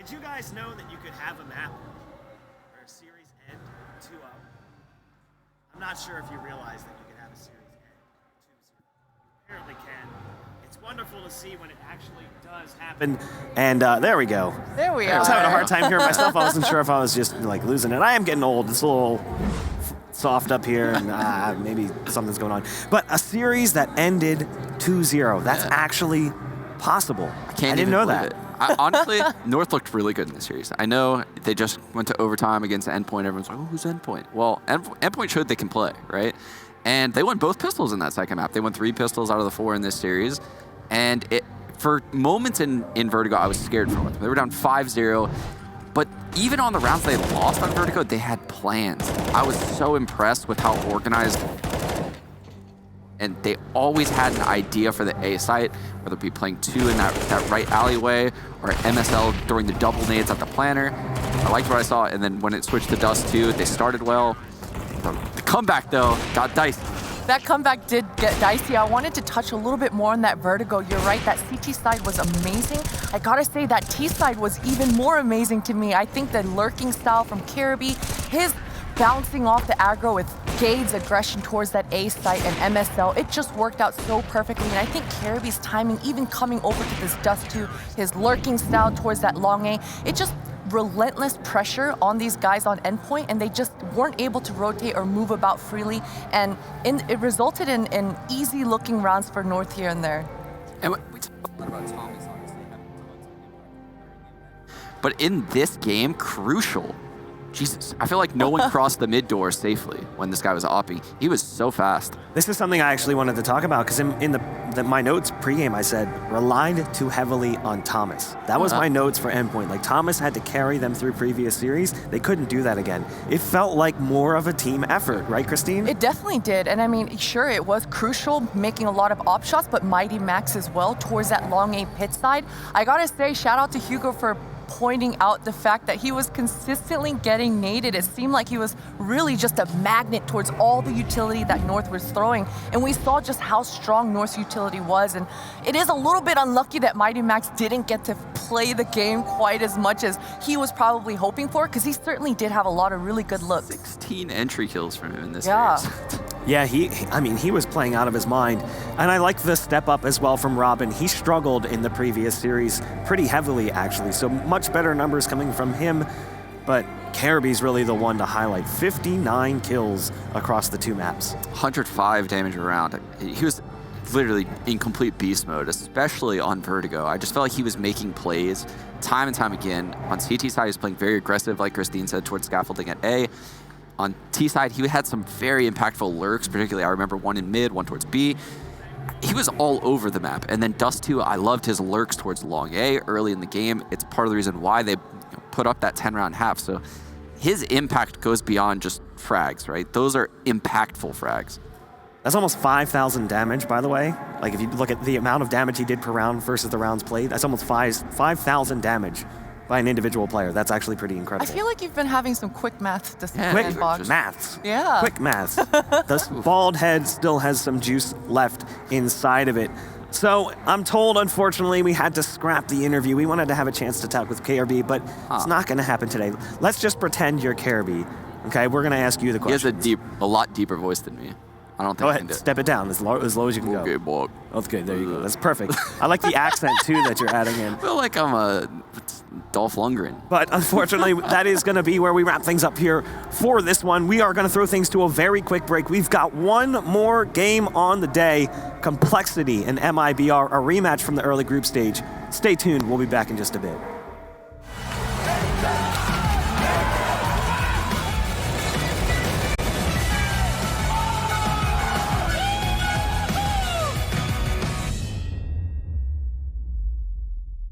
Did you guys know that you could have a map where a series end 2-0? I'm not sure if you realize that you could have a series end 2-0. You apparently can. It's wonderful to see when it actually does happen. And there we go. There we are. I was having a hard time hearing myself. I wasn't sure if I was just like losing it. I am getting old. It's a little soft up here, and maybe something's going on. But a series that ended 2-0, that's actually possible. I didn't know that. Honestly, North looked really good in this series. I know they just went to overtime against Endpoint. Everyone's like, oh, who's Endpoint? Well, Endpoint showed they can play, right? And they won both pistols in that second map. They won 3 pistols out of the 4 in this series. And for moments in Vertigo, I was scared for them. They were down 5-0. But even on the rounds they lost on Vertigo, they had plans. I was so impressed with how organized, and they always had an idea for the A site, whether it be playing 2 in that right alleyway or MSL during the double nades at the planner. I liked what I saw, and then when it switched to Dust 2, they started well. The comeback, though, got dicey. That comeback did get dicey. I wanted to touch a little bit more on that Vertigo. You're right, that CT side was amazing. I gotta say that T side was even more amazing to me. I think the lurking style from Kirby, his bouncing off the aggro with Gade's aggression towards that A site and MSL, it just worked out so perfectly. And I think Kirby's timing, even coming over to this Dust 2, his lurking style towards that long A, it just relentless pressure on these guys on Endpoint, and they just weren't able to rotate or move about freely, and it resulted in easy-looking rounds for North here and there. And we talked a lot about Thomas, obviously. But in this game, Crucial, Jesus, I feel like no one crossed the mid door safely when this guy was oppie. He was so fast. This is something I actually wanted to talk about because in my notes pregame I said relied too heavily on Thomas. That was my notes for Endpoint. Like Thomas had to carry them through previous series. They couldn't do that again. It felt like more of a team effort, right, Christine? It definitely did, and I mean, sure, it was Crucial making a lot of op shots, but Mighty Max as well towards that long A pit side. I gotta say, shout out to Hugo for pointing out the fact that he was consistently getting naded. It seemed like he was really just a magnet towards all the utility that North was throwing, and we saw just how strong North's utility was, and it is a little bit unlucky that Mighty Max didn't get to play the game quite as much as he was probably hoping for, because he certainly did have a lot of really good looks. 16 entry kills from him in this Yeah. series. Yeah, he was playing out of his mind. And I like the step up as well from Robin. He struggled in the previous series pretty heavily, actually. So much better numbers coming from him. But Caribbe's really the one to highlight. 59 kills across the two maps. 105 damage around. He was literally in complete beast mode, especially on Vertigo. I just felt like he was making plays time and time again. On CT side, he was playing very aggressive, like Christine said, towards scaffolding at A. On T side, he had some very impactful lurks, particularly I remember one in mid, one towards B. He was all over the map. And then Dust 2, I loved his lurks towards long A early in the game. It's part of the reason why they put up that 10-round half. So his impact goes beyond just frags, right? Those are impactful frags. That's almost 5,000 damage, by the way. Like if you look at the amount of damage he did per round versus the rounds played, that's almost 5,000 damage by an individual player. That's actually pretty I incredible. feel like you've been having some quick math this Quick weekend, Bog. Maths. Yeah. Quick maths. The bald head still has some juice left inside of it. So I'm told, unfortunately, we had to scrap the interview. We wanted to have a chance to talk with KRB, but it's not going to happen today. Let's just pretend you're KRB. Okay, we're going to ask you the He question. has a lot deeper voice than me. I don't think Go I can ahead, do it. step it down as low as you can Okay, go. Bog. Okay, there you go. That's perfect. I like the accent, too, that you're adding in. I feel like I'm a Dolph Lundgren. But unfortunately, that is going to be where we wrap things up here for this one. We are going to throw things to a very quick break. We've got one more game on the day, Complexity and MIBR, a rematch from the early group stage. Stay tuned. We'll be back in just a bit.